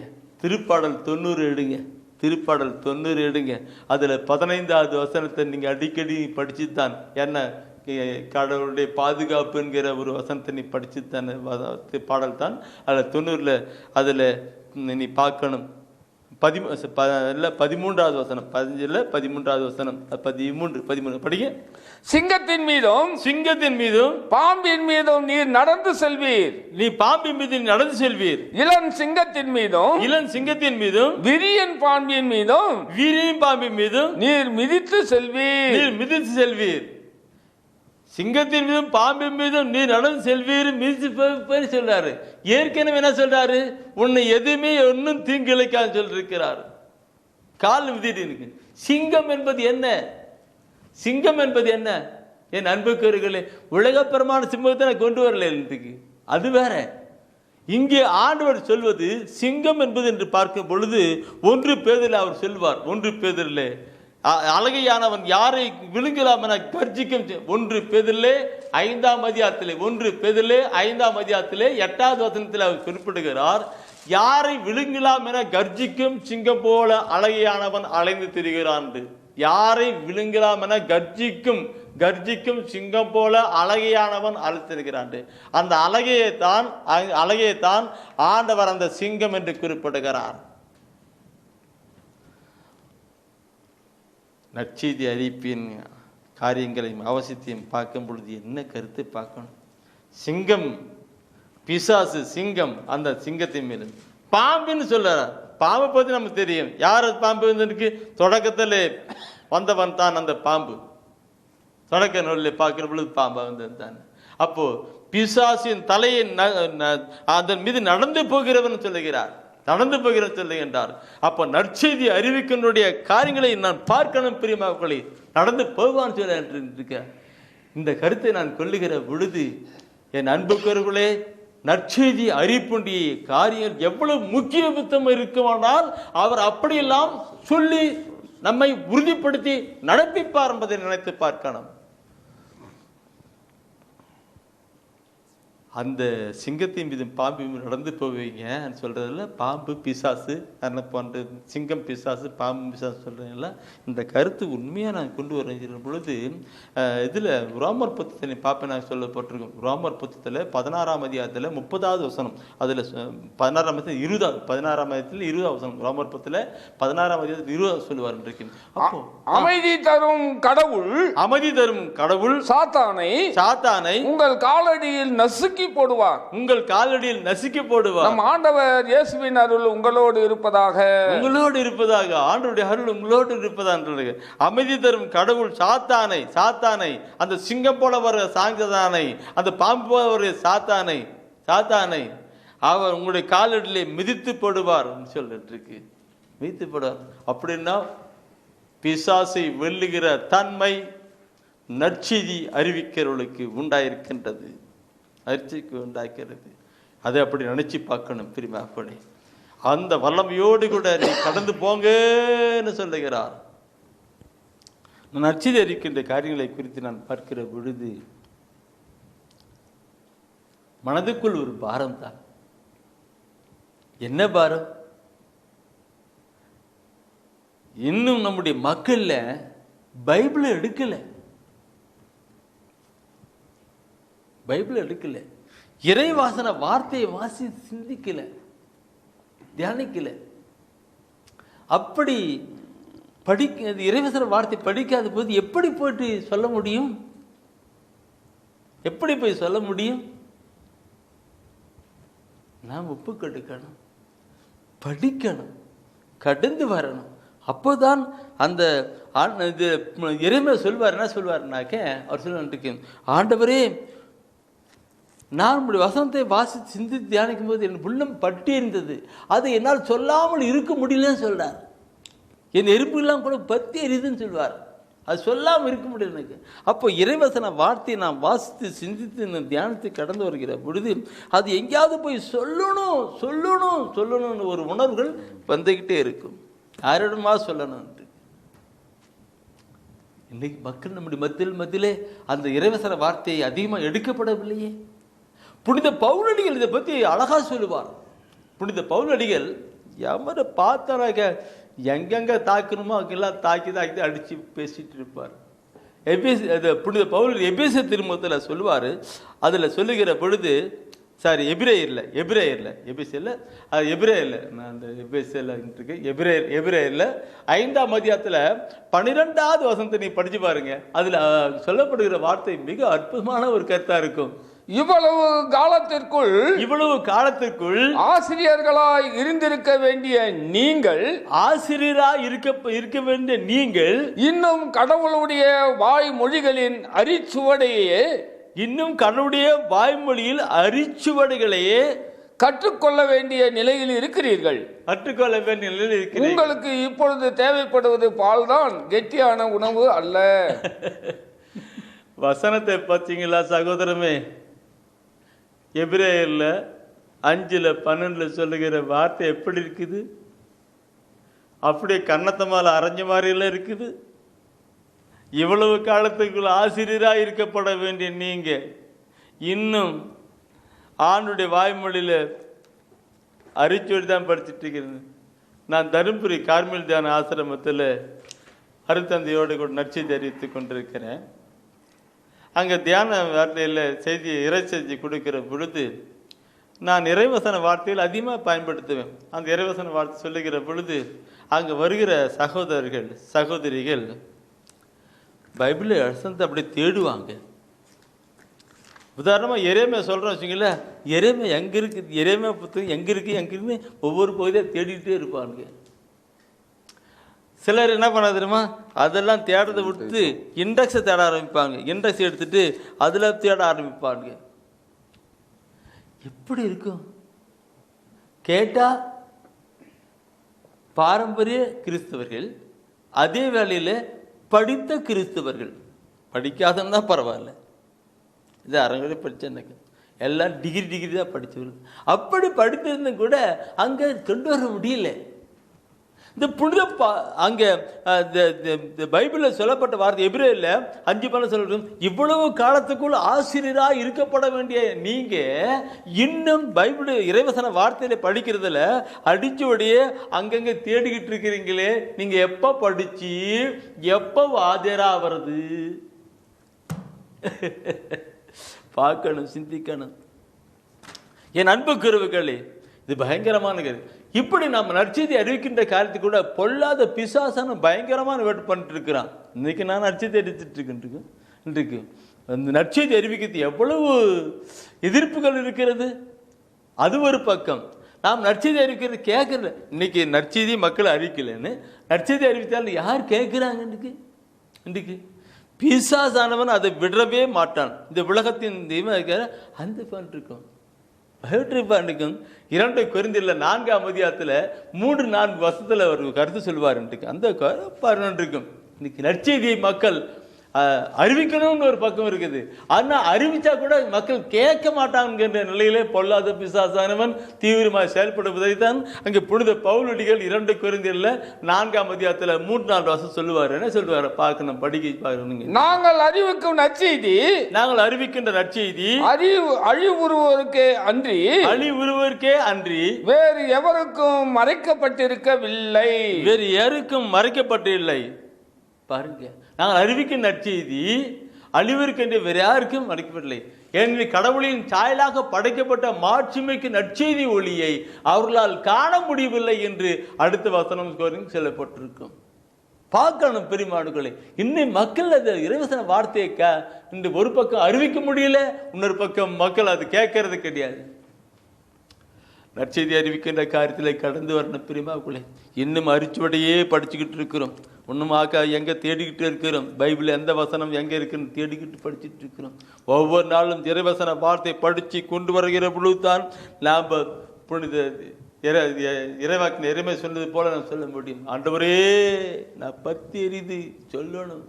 திருப்பாடல் 90 எடுங்க. திருப்பாடல் 90 எடுங்க. அதுல 15வது வசனத்தை நீங்க அடிக்கடி படிச்சுத்தான் என்ன கடவுளுடைய பாதுகாப்பு என்கிற ஒரு வசனத்தை நீ படிச்சுத்தான் பாடல் தான். அதில் 90 அதில் நீ பார்க்கணும். 13வது வசனம், 15 13வது வசனம், 13 படிங்க. சிங்கத்தின் மீதும் பாம்பின் மீதும் நீர் நடந்து செல்வீர். நீ பாம்பின் மீது நடந்து செல்வீர். இளன் சிங்கத்தின் மீதும் விரியன் பாம்பின் மீதும் நீர் மிதித்து செல்வீர். சிங்கத்தின் மீதும் பாம்பின் மீதும் நீ நடந்து செல்வீர், மிதித்து சொல்றாரு. ஏற்கனவே என்ன சொல்றாரு? உன்னை எதுவுமே ஒன்னும் தீங்கு இழைக்கான்னு சொல்லிருக்கிறார். கால் மிதிட்டு. சிங்கம் என்பது என்ன? என் அன்புக்குரியவர்களே, உலகப்பரமான சிம்மத்தை நான் கொண்டு வரல, அது வேற. இங்கே ஆண்டவர் சொல்வது சிங்கம் என்பது என்று பார்க்கும் பொழுது 1 பேதுருவில் அவர் சொல்வார். 1 பேதுருவில் அழகையானவன் யாரை விழுங்கலாம் என கர்ஜிக்கும். 1 பேதுருவிலே 5ஆம் அதிகாரத்திலே 1 பேதுருவிலே 5ஆம் அதிகாரத்திலே 8வது வசனத்தில் அவர் குறிப்பிடுகிறார். யாரை விழுங்கலாம் என கர்ஜிக்கும் சிங்கம் போல அழகையானவன் அலைந்து திரிகிறான். யாரை விழுங்கலாம் என கர்ஜிக்கும் சிங்கம் போல அழகையானவன் அழைத்திருக்கிறான். அந்த அழகையைத்தான் ஆண்டவர் அந்த சிங்கம் என்று குறிப்பிடுகிறார். நற்செய்தி அறிவிப்பின் காரியங்களையும் அவசியத்தையும் பார்க்கும் பொழுது என்ன கருத்தை பார்க்கணும்? சிங்கம், பிசாசு, சிங்கம், அந்த சிங்கத்தின் மேல் பாம்புன்னு சொல்றார். பாம்பை பற்றி நமக்கு தெரியும். யார் பாம்பு வந்திருக்கு? தொடக்கத்தில் வந்தவன் தான் அந்த பாம்பு. தொடக்க நூலில் பார்க்கிற பொழுது பாம்பா வந்தவன் தான். அப்போ பிசாசின் தலையை அதன் மீது நடந்து போகிறவன் சொல்லுகிறார். அப்ப நற்செய்தி அறிவிக்கினுடைய காரியங்களை நான் பார்க்கணும். பிரியமாக்களை நடந்து போவான்னு சொல்ல இந்த கருத்தை நான் கொள்ளுகிற பொழுது என் அன்புக்குரியவர்களே, நற்செய்தி அறிவிப்புடைய காரியங்கள் எவ்வளவு முக்கியத்துவம் இருக்குமானால் அவர் அப்படியெல்லாம் சொல்லி நம்மை உறுதிப்படுத்தி நடப்பிப்பார் என்பதை நினைத்து பார்க்கணும். அந்த சிங்கத்தின் மீது பாம்பு நடந்து போவீங்க சொல்றதுல பாம்பு பிசாசு போன்ற சிங்கம் பிசாசு பாம்பு பிசாசு சொல்றீங்களா? இந்த கருத்து உண்மையா நான் கொண்டு வர பொழுது இதுல ரோமர் புத்தகத்தை பார்ப்பேன். நான் சொல்லப்பட்டிருக்கோம். ரோமர் புத்தகத்துல 16ஆம் அதிகாரத்துல 30வது வசனம், அதுல 16ஆம் அதிகாரத்தில் 16ஆம் அதிகாரத்தில் 20வது வசனம், ரோமர் புத்தகத்துல 16ஆம் அதிகாரத்தில் 20வது சொல்லுவார். அப்போ அமைதி தரும் கடவுள் சாத்தானை உங்கள் காலடியில் நசுக்கி போடுவார். நம் ஆண்டவர் இயேசுவின் அருள் உங்களோடு இருப்பதாக. ஆண்டவருடைய அருள் உங்களோடு இருப்பதாக. அமைதி தரும் கடவுள் சாத்தானை அந்த சிங்கம் போல வர சாத்தானை, அந்த பாம்பு போல வர சாத்தானை அவர் உங்களுடைய காலடியிலே மிதித்து போடுவார் சொல்லிட்டு இருக்கு. மிதித்து போடுவார் அப்படின்னா பிசாசை வெல்லுகிற தன்மை நற்செய்தி அறிவிக்கிறவர்களுக்கு உண்டாயிருக்கின்றது. அதை அப்படி நினைச்சு பார்க்கணும். பிரிமா அப்படி அந்த வல்லமையோடு கூட நீ கடந்து போங்கன்னு சொல்லுகிறார். நற்செய்தி அறிவிக்கின்ற காரியங்களை குறித்து நான் பார்க்கிற பொழுது மனதுக்குள் ஒரு பாரம் தான். என்ன பாரம்? இன்னும் நம்முடைய மக்கள்ல பைபிளை எடுக்கல, இறைவாசன வார்த்தையை வாசி சிந்திக்கல, தியானிக்கல. அப்படி இறைவாசன வார்த்தை படிக்காத போது எப்படி போயிட்டு சொல்ல முடியும்? எப்படி போய் சொல்ல முடியும்? நாம் ஒப்பு கெடுக்கணும், படிக்கணும், கடந்து வரணும். அப்போதான் அந்த இறைமையை சொல்வார். என்ன சொல்வார்னாக்க அவர் சொல்ல, ஆண்டவரே நான் உங்களுடைய வசனத்தை வாசித்து சிந்தித்து தியானிக்கும் போது என் உள்ளம் பட்டி எறிந்தது, அது என்னால் சொல்லாமல் இருக்க முடியலன்னு சொல்றார். என் எறும்புலாம் கூட பத்தி எரியுதுன்னு சொல்வார். அது சொல்லாமல் இருக்க முடியும் எனக்கு. அப்போ இறைவசன வார்த்தையை நான் வாசித்து சிந்தித்து தியானத்தை கடந்து வருகிற பொழுது அது எங்கேயாவது போய் சொல்லணும் சொல்லணும் சொல்லணும்னு ஒரு உணர்வுகள் வந்துக்கிட்டே இருக்கும். யாரிடமா சொல்லணும். இன்னைக்கு மக்கள் நம்முடைய மத்தியிலே அந்த இறைவசன வார்த்தையை அதிகமாக எடுக்கப்படவில்லையே. புனித பவுலடிகள் இதை பற்றி அழகா சொல்லுவார். புனித பவுலடிகள் எவரை பார்த்தாராக எங்கெங்க தாக்கணுமோ அங்கெல்லாம் தாக்கி அடித்து பேசிட்டு இருப்பார். புனித பவுல் எபேசியர் திருமுகத்தில் சொல்லுவார். அதில் சொல்லுகிற பொழுது சாரி எபிரேயரில் நான் அந்த எபிரேயரில் 5ஆம் அதிகாரத்தில் 12வது வசனத்தை நீ படிச்சு பாருங்க. அதில் சொல்லப்படுகிற வார்த்தை மிக அற்புதமான ஒரு கருத்தா இருக்கும். இவ்வளவு காலத்திற்குள் ஆசிரியர்களாய் இருந்திருக்க வேண்டிய நீங்கள், ஆசிரியராய் இருக்க வேண்டிய நீங்கள் இன்னும் கடவுளுடைய வாய்மொழிகளின் அரிச்சுவடையே கற்றுக்கொள்ள வேண்டிய நிலையில் இருக்கிறீர்கள். உங்களுக்கு இப்பொழுது தேவைப்படுவது பால்தான், கெட்டியான உணவு அல்ல. வசனத்தை பார்த்தீங்களா சகோதரமே? எபிரேயர்ல 5:12 சொல்லுகிற வார்த்தை எப்படி இருக்குது? அப்படியே கண்ணத்தமால அரைஞ்ச மாதிரிலாம் இருக்குது. இவ்வளவு காலத்துக்குள்ள ஆசிரியராக இருக்கப்பட வேண்டிய நீங்க இன்னும் ஆண்டுடைய வாய்மொழியில் அரிச்சொடி தான் படிச்சுட்டு இருக்கிறது. நான் தருமபுரி கார்மேல் தியான ஆசிரமத்தில் அருத்தந்தையோடு கூட நற்செய்தி அறிவித்து கொண்டிருக்கிறேன். அங்கே தியான வார்த்தையில் இறை செய்தி கொடுக்கிற பொழுது நான் இறைவசன வார்த்தையில் அதிகமாக பயன்படுத்துவேன். அந்த இறைவசன வார்த்தை சொல்லுகிற பொழுது அங்கே வருகிற சகோதரர்கள் சகோதரிகள் பைபிளை வசனத்தை அப்படி தேடுவாங்க. உதாரணமாக எரேமியா சொல்கிறோம் வச்சுங்களேன், எரேமியா எங்கே இருக்குது, எரேமியா புத்தகம் எங்கே இருக்குன்னு ஒவ்வொரு பகுதியாக தேடிக்கிட்டே இருப்பாங்க. சிலர் என்ன பண்ண தெரியுமா, அதெல்லாம் தேடுறதை விட்டு இண்டெக்ஸை தேட ஆரம்பிப்பாங்க. இண்டெக்ஸ் எடுத்துட்டு அதில் தேட ஆரம்பிப்பாங்க. எப்படி இருக்கும் கேட்டால் பாரம்பரிய கிறிஸ்தவர்கள், அதே வேளையில் படித்த கிறிஸ்தவர்கள், படிக்காதன்னா பரவாயில்ல, இது அரங்கடி படித்த எனக்கு எல்லாம் டிகிரி தான் படித்தவர்கள். அப்படி படித்திருந்தும் கூட அங்கே கொண்டு வர முடியல. இந்த புனித அங்கே பைபிளில் சொல்லப்பட்ட வார்த்தை எபிரேயர்ல 5:12 சொல்றோம், இவ்வளவு காலத்துக்குள் ஆசிரியராக இருக்கப்பட வேண்டிய நீங்க இன்னும் பைபிள் இறைவசன வார்த்தையில படிக்கிறதுல அடிச்சோடைய அங்கங்க தேடிக்கிட்டு இருக்கிறீங்களே, நீங்க எப்ப படிச்சு எப்ப ஆஜரா வருது? பார்க்கணும், சிந்திக்கணும். என் அன்பு குருவுகளே, இது பயங்கரமான கருத்து. இப்படி நம்ம நற்செய்தி அறிவிக்கின்ற காலத்துக்கு கூட பொல்லாத பிசாசான பயங்கரமான வேட்டு பண்ணிட்டு இருக்கிறான். இன்னைக்கு நான் நற்செய்தி அறிவித்துட்டு இருக்கேன். இன்றைக்கு அந்த நற்செய்தி அறிவிக்கிறது எவ்வளவு எதிர்ப்புகள் இருக்கிறது. அது ஒரு பக்கம். நாம் நற்செய்தி அறிவிக்கிறது கேட்கல. இன்னைக்கு நற்செய்தி மக்கள் அறிவிக்கலன்னு நற்செய்தி அறிவித்தாலும் யார் கேட்கிறாங்க? இன்றைக்கு பிசாசானவன் அதை விடவே மாட்டான். இந்த உலகத்தின் அந்த பண்ணிருக்கோம். 2 கொரிந்தியர்ல 4ஆம் அதிகாரத்தில் 3-4 வருஷத்துல ஒரு கருத்து சொல்வார். அந்த இருக்கும். இன்னைக்கு நற்செய்தியை மக்கள் அறிவிக்கணும்னு ஒரு பக்கம் இருக்குது. ஆனா அறிவிச்சா கூட மக்கள் கேட்க மாட்டாங்கிற நிலையிலே பொல்லாத பிசாசானவன் தீவிரமாக செயல்படுவதை தான் அங்கே புனித பவுலடிகள் 2 கொரிந்தியர்ல 4ஆம் அதிகாரத்தில் 3-4 வருஷம் சொல்லுவார். என்ன சொல்லுவார்? பார்க்கணும், படிக்க பார்க்கணுங்க. நாங்கள் அறிவிக்கின்ற நற்செய்தி அழிவுறுவோருக்கே அன்றி வேறு எவருக்கும் மறைக்கப்பட்டிருக்கவில்லை. பாருங்க, நாங்கள் அறிவிக்கும் நற்செய்தி அழிவிற்கென்று வேறு யாருக்கும் மறைக்கப்படவில்லை. ஏனெனில் கடவுளின் சாயலாக படைக்கப்பட்ட மாட்சிமைக்கு நற்செய்தி ஒளியை அவர்களால் காண முடியவில்லை என்று அடுத்த வசனம் சொல்லப்பட்டிருக்கும். பார்க்கணும் பெருமாடுகளை. இன்னும் மக்கள் அது இறைவசன வார்த்தையை இந்த ஒரு பக்கம் அறிவிக்க முடியல, இன்னொரு பக்கம் மக்கள் அது கேட்கறது கிடையாது. நற்செய்தி அறிவிக்கின்ற காரியத்தில் கடந்து வரணும் பெருமாவுக்குள்ளே. இன்னும் அரிச்சுவடையே படிச்சுக்கிட்டு இருக்கிறோம். ஒன்றுமாக்க எங்கே தேடிக்கிட்டு இருக்கிறோம். பைபிள் எந்த வசனம் எங்கே இருக்குன்னு தேடிக்கிட்டு படிச்சுட்டு இருக்கிறோம். ஒவ்வொரு நாளும் இறைவசன வார்த்தை படித்து கொண்டு வருகிற பொழுதுதான் நாம் புனித இறைவாக்கின் இறைமை சொன்னது போல நான் சொல்ல முடியும். ஆண்டவரே, நான் பத்தி எரிது சொல்லணும்.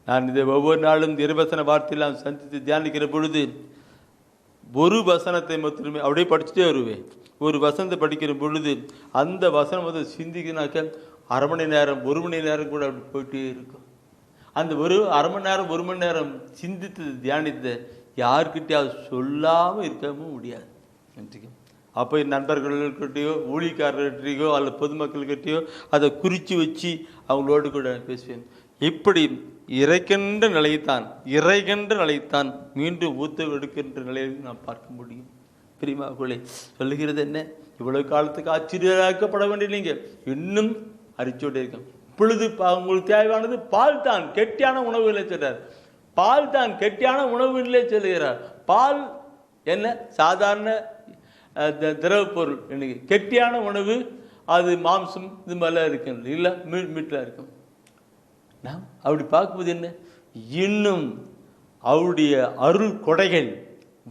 நான் இதை ஒவ்வொரு நாளும் இருவசன வார்த்தையெல்லாம் சந்தித்து தியானிக்கிற பொழுது ஒரு வசனத்தை மாத்திரமே அப்படியே படிச்சுட்டே வருவேன். ஒரு வசனத்தை படிக்கிற பொழுது அந்த வசனம் வந்து சிந்திக்கினாக்க அரை மணி நேரம் 1 மணி நேரம் கூட அப்படி போயிட்டே இருக்கும். அந்த அரை மணி நேரம் 1 மணி நேரம் சிந்தித்து தியானித்த யாருக்கிட்டையாவது சொல்லாமல் இருக்கவும் முடியாது. அப்போ என் நண்பர்கள்கிட்டையோ ஊழியக்காரர்கிட்டையோ அல்லது பொதுமக்கள்கிட்டையோ அதை குறித்து வச்சு அவங்களோடு கூட பேசுவேன். இப்படி இறைக்கின்ற நிலையைத்தான் மீண்டும் ஊத்த எடுக்கின்ற நிலையை நாம் பார்க்க முடியும். பிரியமானவர்களே, சொல்லுகிறது என்ன? இவ்வளவு காலத்துக்கு ஆச்சரியப்பட வேண்டிய இன்னும் அரிச்சோடு இருக்கும். இப்பொழுது உங்களுக்கு தேவையானது பால் தான், கெட்டியான உணவு இல்லை சொல்றார். பால் தான், கெட்டியான உணவு இல்லை சொல்லுகிறார். பால் என்ன சாதாரண திரவ பொருள், எனக்கு கெட்டியான உணவு அது மாம்சம் இது மாதிரிலாம் இருக்கு இல்லை, மீட்டில் இருக்கும். நாம் அப்படி பார்க்கும்போது என்ன, இன்னும் அவருடைய அருள் கொடைகள்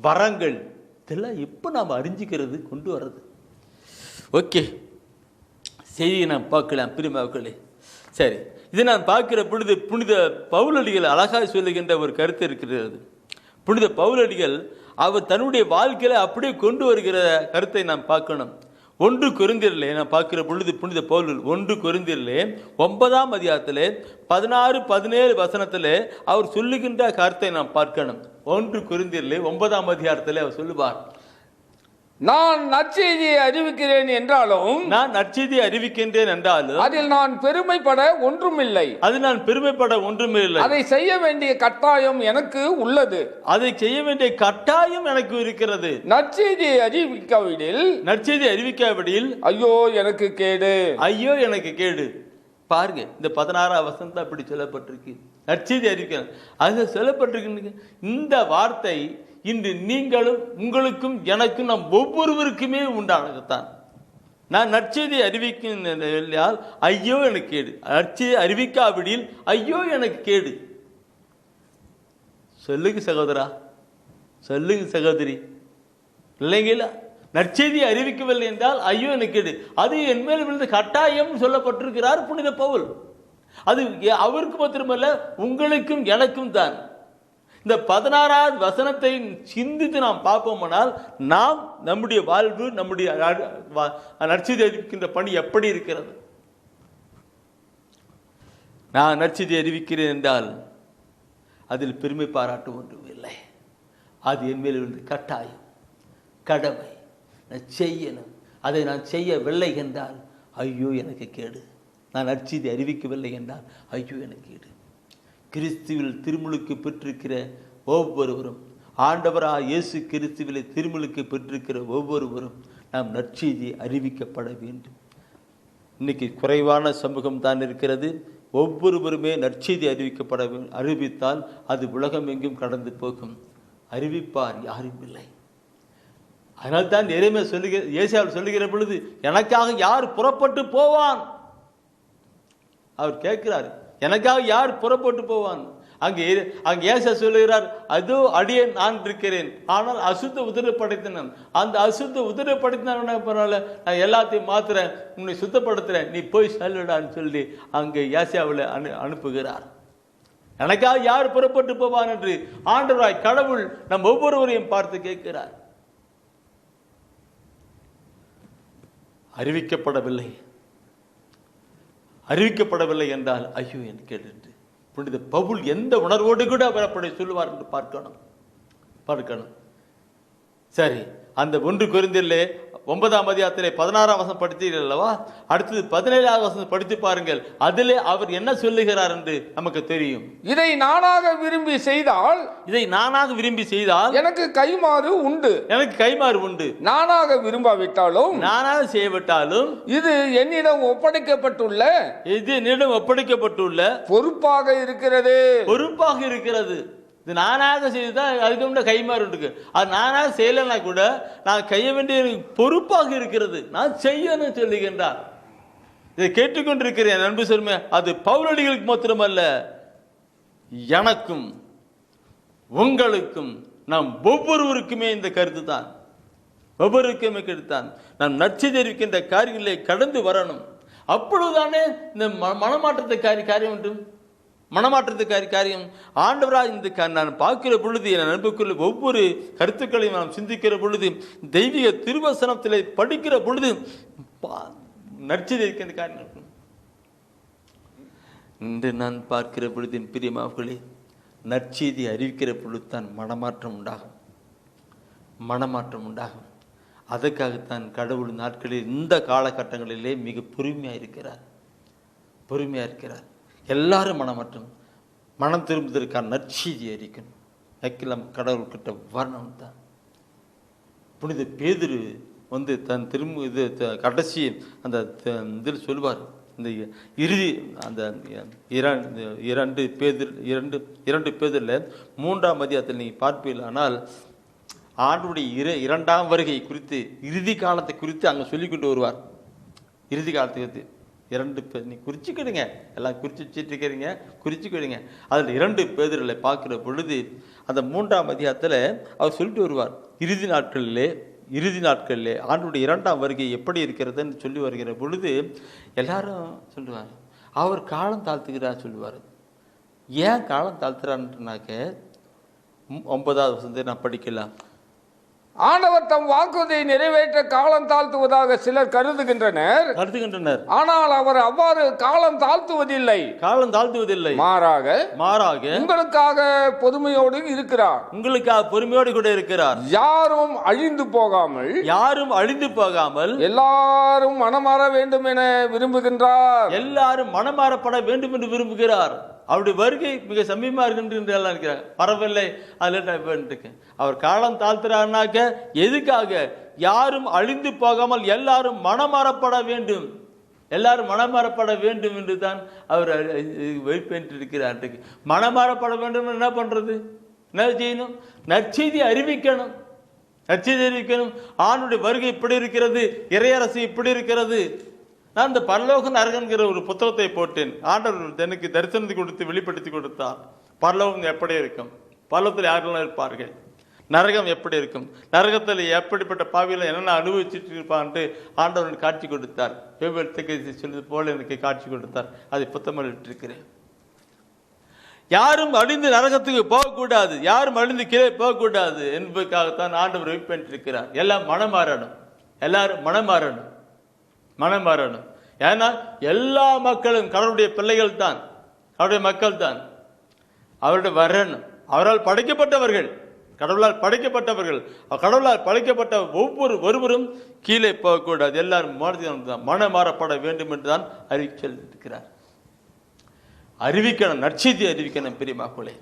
வரங்கள் இதெல்லாம் எப்போ நாம் அறிஞ்சிக்கிறது கொண்டு வர்றது. ஓகே, செய்தியை நாம் பார்க்கலாம் பிரியமானவர்களே. சரி, இதை நான் பார்க்கிற பொழுது புனித பவுலடிகள் அழகாக சொல்லுகின்ற ஒரு கருத்து இருக்கிறது. புனித பவுலடிகள் அவர் தன்னுடைய வாழ்க்கையில அப்படியே கொண்டு வருகிற கருத்தை நாம் பார்க்கணும். 1 கொரிந்தியரிலே நான் பார்க்கிற பொழுது புனித பவுல் 1 கொரிந்தியரிலே 9ஆம் அதிகாரத்திலே 16, 17 வசனத்திலே அவர் சொல்லுகின்ற கருத்தை நாம் பார்க்கணும். 1 கொரிந்தியரிலே 9ஆம் அதிகாரத்திலே அவர் சொல்லுவார், நான் நற்செய்தியை அறிவிக்கிறேன் என்றாலும் அதில் நான் பெருமைப்பட ஒன்றுமில்லை. அதை செய்ய வேண்டிய கட்டாயம் எனக்கு உள்ளது. இருக்கிறது. நற்செய்தியை அறிவிக்காவிடில் ஐயோ எனக்கு கேடு. பாருங்க, இந்த 16ஆம் வசனம் அப்படி சொல்லப்பட்டிருக்கு. நற்செய்தி அறிவிக்க அது சொல்லப்பட்டிருக்கு. இந்த வார்த்தை இன்று நீங்களும் உங்களுக்கும் எனக்கும் நம் ஒவ்வொருவருக்குமே உண்டானதுதான். நான் நற்செய்தி அறிவிக்கால் ஐயோ எனக்கு கேடு, நற்செய்தி அறிவிக்காவிடில் ஐயோ எனக்கு கேடு. சொல்லுங்க சகோதரா, சொல்லுங்க சகோதரி, இல்லைங்களா? நற்செய்தி அறிவிக்கவில்லை என்றால் ஐயோ எனக்கு கேடு. அது என் மேல் விழுந்த கட்டாயம் சொல்லப்பட்டிருக்கிறார் புனித பவுல். அது அவருக்கு மாத்திரமல்ல, உங்களுக்கும் எனக்கும் தான். இந்த 16ஆவது வசனத்தை சிந்தித்து நாம் பார்ப்போமானால் நாம் நம்முடைய வாழ்வு, நம்முடைய நற்செய்தி அறிவிக்கின்ற பணி எப்படி இருக்கிறது? நான் நற்செய்தி அறிவிக்கிறேன் என்றால் அதில் பெருமை பாராட்ட ஒன்றும் இல்லை. அது என் மேல் இருந்து கட்டாயம், கடமை, நான் செய்யணும். அதை நான் செய்யவில்லை என்றால் ஐயோ எனக்கு கேடு. நான் நற்செய்தி அறிவிக்கவில்லை என்றால் ஐயோ எனக்கு கேடு. கிறிஸ்துவில் திருமுழுக்கு பெற்றிருக்கிற ஒவ்வொருவரும், ஆண்டவராக இயேசு கிறிஸ்துவிலே திருமுழுக்கு பெற்றிருக்கிற ஒவ்வொருவரும் நாம் நற்செய்தி அறிவிக்கப்பட வேண்டும். இன்னைக்கு குறைவான சமூகம் தான் இருக்கிறது. ஒவ்வொருவருமே நற்செய்தி அறிவித்தால் அது உலகம் எங்கும் கடந்து போகும். அறிவிப்பார் யாரும் இல்லை. அதனால்தான் எரேமியா ஏசாயா சொல்லுகிற பொழுது எனக்காக யார் புறப்பட்டு போவான்? அவர் கேட்கிறார், எனக்காக யார் புறப்பட்டு போவான்? அங்கே ஏசாயா சொல்லுகிறார், அதோ அடியேன் நான் இருக்கிறேன், ஆனால் அசுத்த உதர படைத்தனன். அந்த அசுத்த உதர படைத்தன பரவாயில்ல, நான் எல்லாத்தையும் மாத்துறேன், உன்னை சுத்தப்படுத்துறேன், நீ போய் சொல்லுடான்னு சொல்லி அங்கே ஏசாயாவில் அனுப்புகிறார். எனக்காக யார் புறப்பட்டு போவான் என்று ஆண்டவராய் கடவுள் நம் ஒவ்வொருவரையும் பார்த்து கேட்கிறார். அறிவிக்கப்படவில்லை என்றால் ஐயோ என் கேடு என்று புனித பவுல் எந்த உணர்வோடு கூட அவர் அப்படி சொல்லுவார் என்று பார்க்கணும். சரி, அந்த 1 கொரிந்தியரிலே 9ஆம் அதிகாரத்திலே 16ஆம் வசனம் படித்தீர்கள் அல்லவா? அடுத்தது 17ஆம் வசனம் படித்து பாருங்கள். அதிலே அவர் என்ன சொல்லுகிறார் என்று நமக்கு தெரியும். இதை நானாக விரும்பி செய்தால் எனக்கு கைமாறு உண்டு. நானாக விரும்பாவிட்டாலும், நானாக செய்யவிட்டாலும் இது என்னிடம் ஒப்படைக்கப்பட்டுள்ள பொறுப்பாக இருக்கிறது. இது நானாக செய்துதான் அதுக்கு கைமாறு இருக்கு. அது நானாக செய்யலைன்னா கூட நான் செய்ய வேண்டிய பொறுப்பாக இருக்கிறது, நான் செய்யணும் சொல்லுகின்றார். இதை கேட்டுக்கொண்டிருக்கிறேன் அன்பு சொல்லுமே, அது பவுலடிகளுக்கு மாத்திரமல்ல, எனக்கும் உங்களுக்கும் நாம் ஒவ்வொருவருக்குமே இந்த கருத்து தான். ஒவ்வொருவருக்குமே கருத்தான். நாம் நற்செய்தி அறிவிக்கின்ற காரியங்களை கடந்து வரணும். அப்பொழுதுதானே இந்த மனமாற்றத்தை காரியம் உண்டு. மனமாற்றத்துக்காரி காரியம் ஆண்டவராக இந்த நான் பார்க்கிற பொழுது என் அன்புக்குள்ள ஒவ்வொரு கருத்துக்களையும் நாம் சிந்திக்கிற பொழுது தெய்வீக திருவசனத்தில் படிக்கிற பொழுது நற்செய்தி இருக்கின்ற காரியம் இருக்கும். இன்று நான் பார்க்கிற பொழுது என் பிரியமானவர்களே, நற்செய்தி அறிவிக்கிற பொழுது தான் மனமாற்றம் உண்டாகும், மனமாற்றம் உண்டாகும். அதற்காகத்தான் கடவுள் நாட்களில் இந்த காலகட்டங்களிலே மிக பொறுமையாக இருக்கிறார், பொறுமையாக இருக்கிறார். எல்லாரும் மனமாற்றம், மனம் திரும்புவதற்கான நற்செய்தி அறிக்கணும். நக்கிலம் கடவுள்கிட்ட வரணும் தான். புனித பேதுரு தன் திரும்ப இது கடைசி அந்த இதில் சொல்வார், இந்த இறுதி அந்த இரண்டு பேதில் 3ஆம் அதிகாரத்தில் நீங்கள் பார்ப்பீர்கள். ஆனால் ஆண்டுடைய இரண்டாம் வருகை குறித்து, இறுதி காலத்தை குறித்து அங்கே சொல்லி கொண்டு வருவார். இறுதி காலத்தை குறித்து 2 பேர், நீ குறிச்சிக்கிடுங்க, எல்லாம் குறிச்சு வச்சுட்டு இருக்கிறீங்க, குறிச்சிக்கிடுங்க. அதில் 2 பேர்களை பார்க்குற பொழுது அந்த 3ஆம் அதிகாரத்தில் அவர் சொல்லிட்டு வருவார், இறுதி நாட்களிலே ஆண்டுடைய 2ஆம் வருகை எப்படி இருக்கிறதுன்னு சொல்லி வருகிற பொழுது எல்லாரும் சொல்லுவார், அவர் காலம் தாழ்த்துகிறார் சொல்லுவார். ஏன் காலம் தாழ்த்துறான்னாக்க 9வது வசனத்தை நான் படிக்கலாம். ஆண்டவர் தம் வாக்குறுதியை நிறைவேற்ற காலம் தாழ்த்துவதாக சிலர் கருதுகின்றனர். ஆனால் அவர் அவ்வாறு காலம் தாழ்த்துவதில்லை, மாறாக உங்களுக்காக பொறுமையோடு இருக்கிறார். உங்களுக்காக பொறுமையோடு கூட இருக்கிறார். யாரும் அழிந்து போகாமல் எல்லாரும் மனமாற வேண்டும் என விரும்புகின்றார். எல்லாரும் மனமாறப்பட வேண்டும் என்று விரும்புகிறார். அவருடைய வருகை மிக சமீபமா இருக்கின்ற பரவாயில்லை. அதில் அவர் காலம் தாழ்த்துறாருனாக்க எதுக்காக? யாரும் அழிந்து போகாமல் எல்லாரும் மனமாறப்பட வேண்டும், எல்லாரும் மனமாறப்பட வேண்டும் என்று தான் அவர் வைப்பென்றிருக்கிறார். மனமாறப்பட வேண்டும் என்ன பண்றது? என்ன செய்யணும்? நற்செய்தி அறிவிக்கணும், நற்செய்தி அறிவிக்கணும். ஆண்டுடைய வருகை இப்படி இருக்கிறது, இறையரசு இப்படி இருக்கிறது. நான் இந்த பரலோக நரகங்கிற ஒரு புத்தகத்தை போட்டேன். ஆண்டவர் எனக்கு தரிசனத்தை கொடுத்து வெளிப்படுத்தி கொடுத்தார். பரலோகம் எப்படி இருக்கும், பரலோகத்தில் யாரெல்லாம் இருப்பார்கள், நரகம் எப்படி இருக்கும், நரகத்தில் எப்படிப்பட்ட பாவியில் என்னென்ன அனுபவிச்சுட்டு இருப்பான்ட்டு ஆண்டவர் காட்சி கொடுத்தார். சொல்வது போல எனக்கு காட்சி கொடுத்தார். அதை புத்தகம் இருக்கிறேன். யாரும் அழிந்து நரகத்துக்கு போகக்கூடாது, யாரும் அழிந்து கீழே போகக்கூடாது என்பதற்காகத்தான் ஆண்டவர் வைப்பென்றிருக்கிறார். எல்லாம் மனமாறணும், எல்லாரும் மனமாறணும், மனமாறணும். ஏன்னா எல்லா மக்களும் கடவுளுடைய பிள்ளைகள் தான், அவருடைய மக்கள் தான், அவருடைய வரணும். அவரால் படைக்கப்பட்டவர்கள், கடவுளால் படைக்கப்பட்டவர்கள். கடவுளால் படைக்கப்பட்ட ஒருவரும் கீழே போகக்கூடாது, எல்லாரும் மனமாறப்பட வேண்டும் என்று தான் அறிவிக்கிறார். அறிவிக்கணும், நற்செய்தி அறிவிக்கணும். பெரியமாக்களே,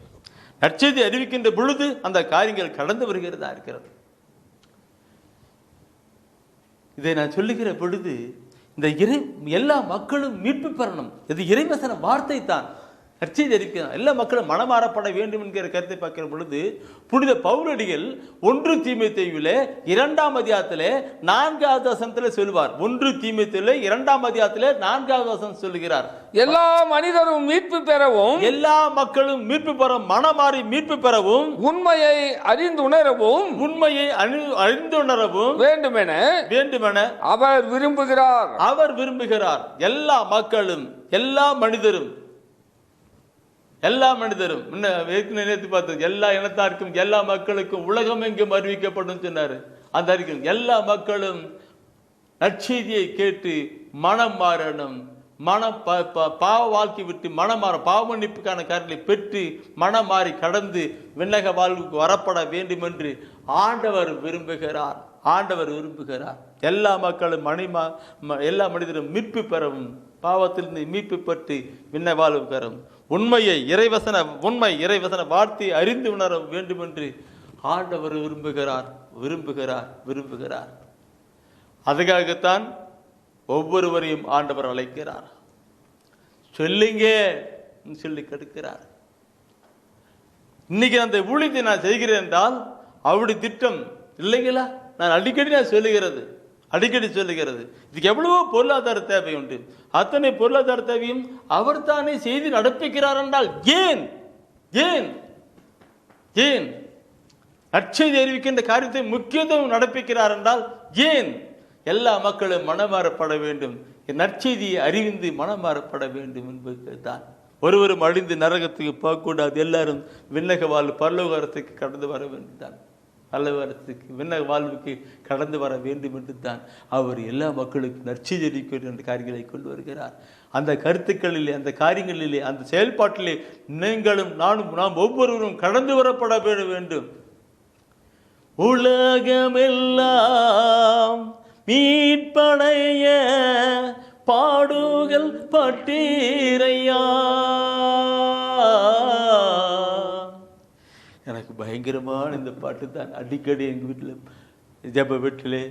நற்செய்தி அறிவிக்கின்ற பொழுது அந்த காரியங்கள் கடந்து வருகிறதா இருக்கிறது. இதை நான் சொல்லுகிற பொழுது இந்த எல்லா மக்களும் மீட்பு பெறணும். இது இறைவசன வார்த்தை தான். நற்செய்தி அறிவிக்கணும், எல்லா மக்களும் மனமாறப்பட வேண்டும் என்கிற கருத்தை பார்க்கிற பொழுது புனித பவுலடிகள் 1 தீமோத்தேயுவிலே 2ஆம் அதிகாரத்திலே 4வது வசனத்தில் சொல்வார். 1 தீமோத்தேயுவிலே 2ஆம் அதிகாரத்திலே 4வது வசனம் சொல்லுகிறார், எல்லா மனிதரும் மீட்பு பெறவும், எல்லா மக்களும் மீட்பு பெறவும், மனமாறி மீட்பு பெறவும், உண்மையை அறிந்துணரவும் வேண்டுமென அவர் விரும்புகிறார். எல்லா மக்களும், எல்லா மனிதரும் நினைத்து பார்த்தது, எல்லா இனத்தாருக்கும், எல்லா மக்களுக்கும் உலகம் எங்கும் அறிவிக்கப்படும் சொன்னாரு. அந்த அறிக்கை எல்லா மக்களும் நற்செய்தியை கேட்டு மனம் மாறணும், பாவ வாழ்க்கை விட்டு மனமாற, பாவ மன்னிப்புக்கான காரியங்களை பெற்று மனம் மாறி கடந்து விண்ணக வாழ்வுக்கு வரப்பட வேண்டும் என்று ஆண்டவர் விரும்புகிறார். எல்லா மக்களும் எல்லா மனிதரும் மீட்பு பெறவும், பாவத்திலிருந்து மீட்பு பெற்று விண்ண வாழ்வு பெறவும், உண்மை இறைவசன வார்த்தை அறிந்து உணர வேண்டும் என்று ஆண்டவர் விரும்புகிறார். அதுக்காகத்தான் ஒவ்வொருவரையும் ஆண்டவர் அழைக்கிறார். சொல்லுங்க சொல்லி கெடுக்கிறார். இன்னைக்கு அந்த ஊழியத்தை நான் செய்கிறேன் என்றால் அவருடைய திட்டம் இல்லைங்களா? நான் அடிக்கடி சொல்லுகிறது. இதுக்கு எவ்வளவோ பொருளாதார தேவை உண்டு. அத்தனை பொருளாதார தேவையும் அவர் தானே செய்து நடப்பிக்கிறார் என்றால் ஏன் நற்செய்தி அறிவிக்கின்ற காரியத்தை முக்கியத்துவம் நடப்பிக்கிறார் என்றால் ஏன்? எல்லா மக்களும் மனமாறப்பட வேண்டும், நற்செய்தியை அறிவிந்து மனமாறப்பட வேண்டும் என்பது தான். ஒருவரும் அழிந்து நரகத்துக்கு போகக்கூடாது, எல்லாரும் விண்ணக வாழ்வு பரலோகத்துக்கு கடந்து வர வேண்டும் தான், பரலோகத்துக்கு விண்ணக வாழ்வுக்கு கடந்து வர வேண்டும் என்று தான் அவர் எல்லா மக்களுக்கும் நற்செய்தி அறிவிக்கிற என்ற காரியங்களை கொண்டு வருகிறார். அந்த கருத்துக்களிலே, அந்த காரியங்களிலே, அந்த செயல்பாட்டிலே நீங்களும் நாம் ஒவ்வொருவரும் கடந்து வரப்பட வேண்டும். உலகமெல்லாம் மீட்படைய பாடுகள் பட்டீரையா. எனக்கு பயங்கரமான இந்த பாட்டு தான் அடிக்கடி எங்கள் வீட்டில் ஜெப வீட்டிலே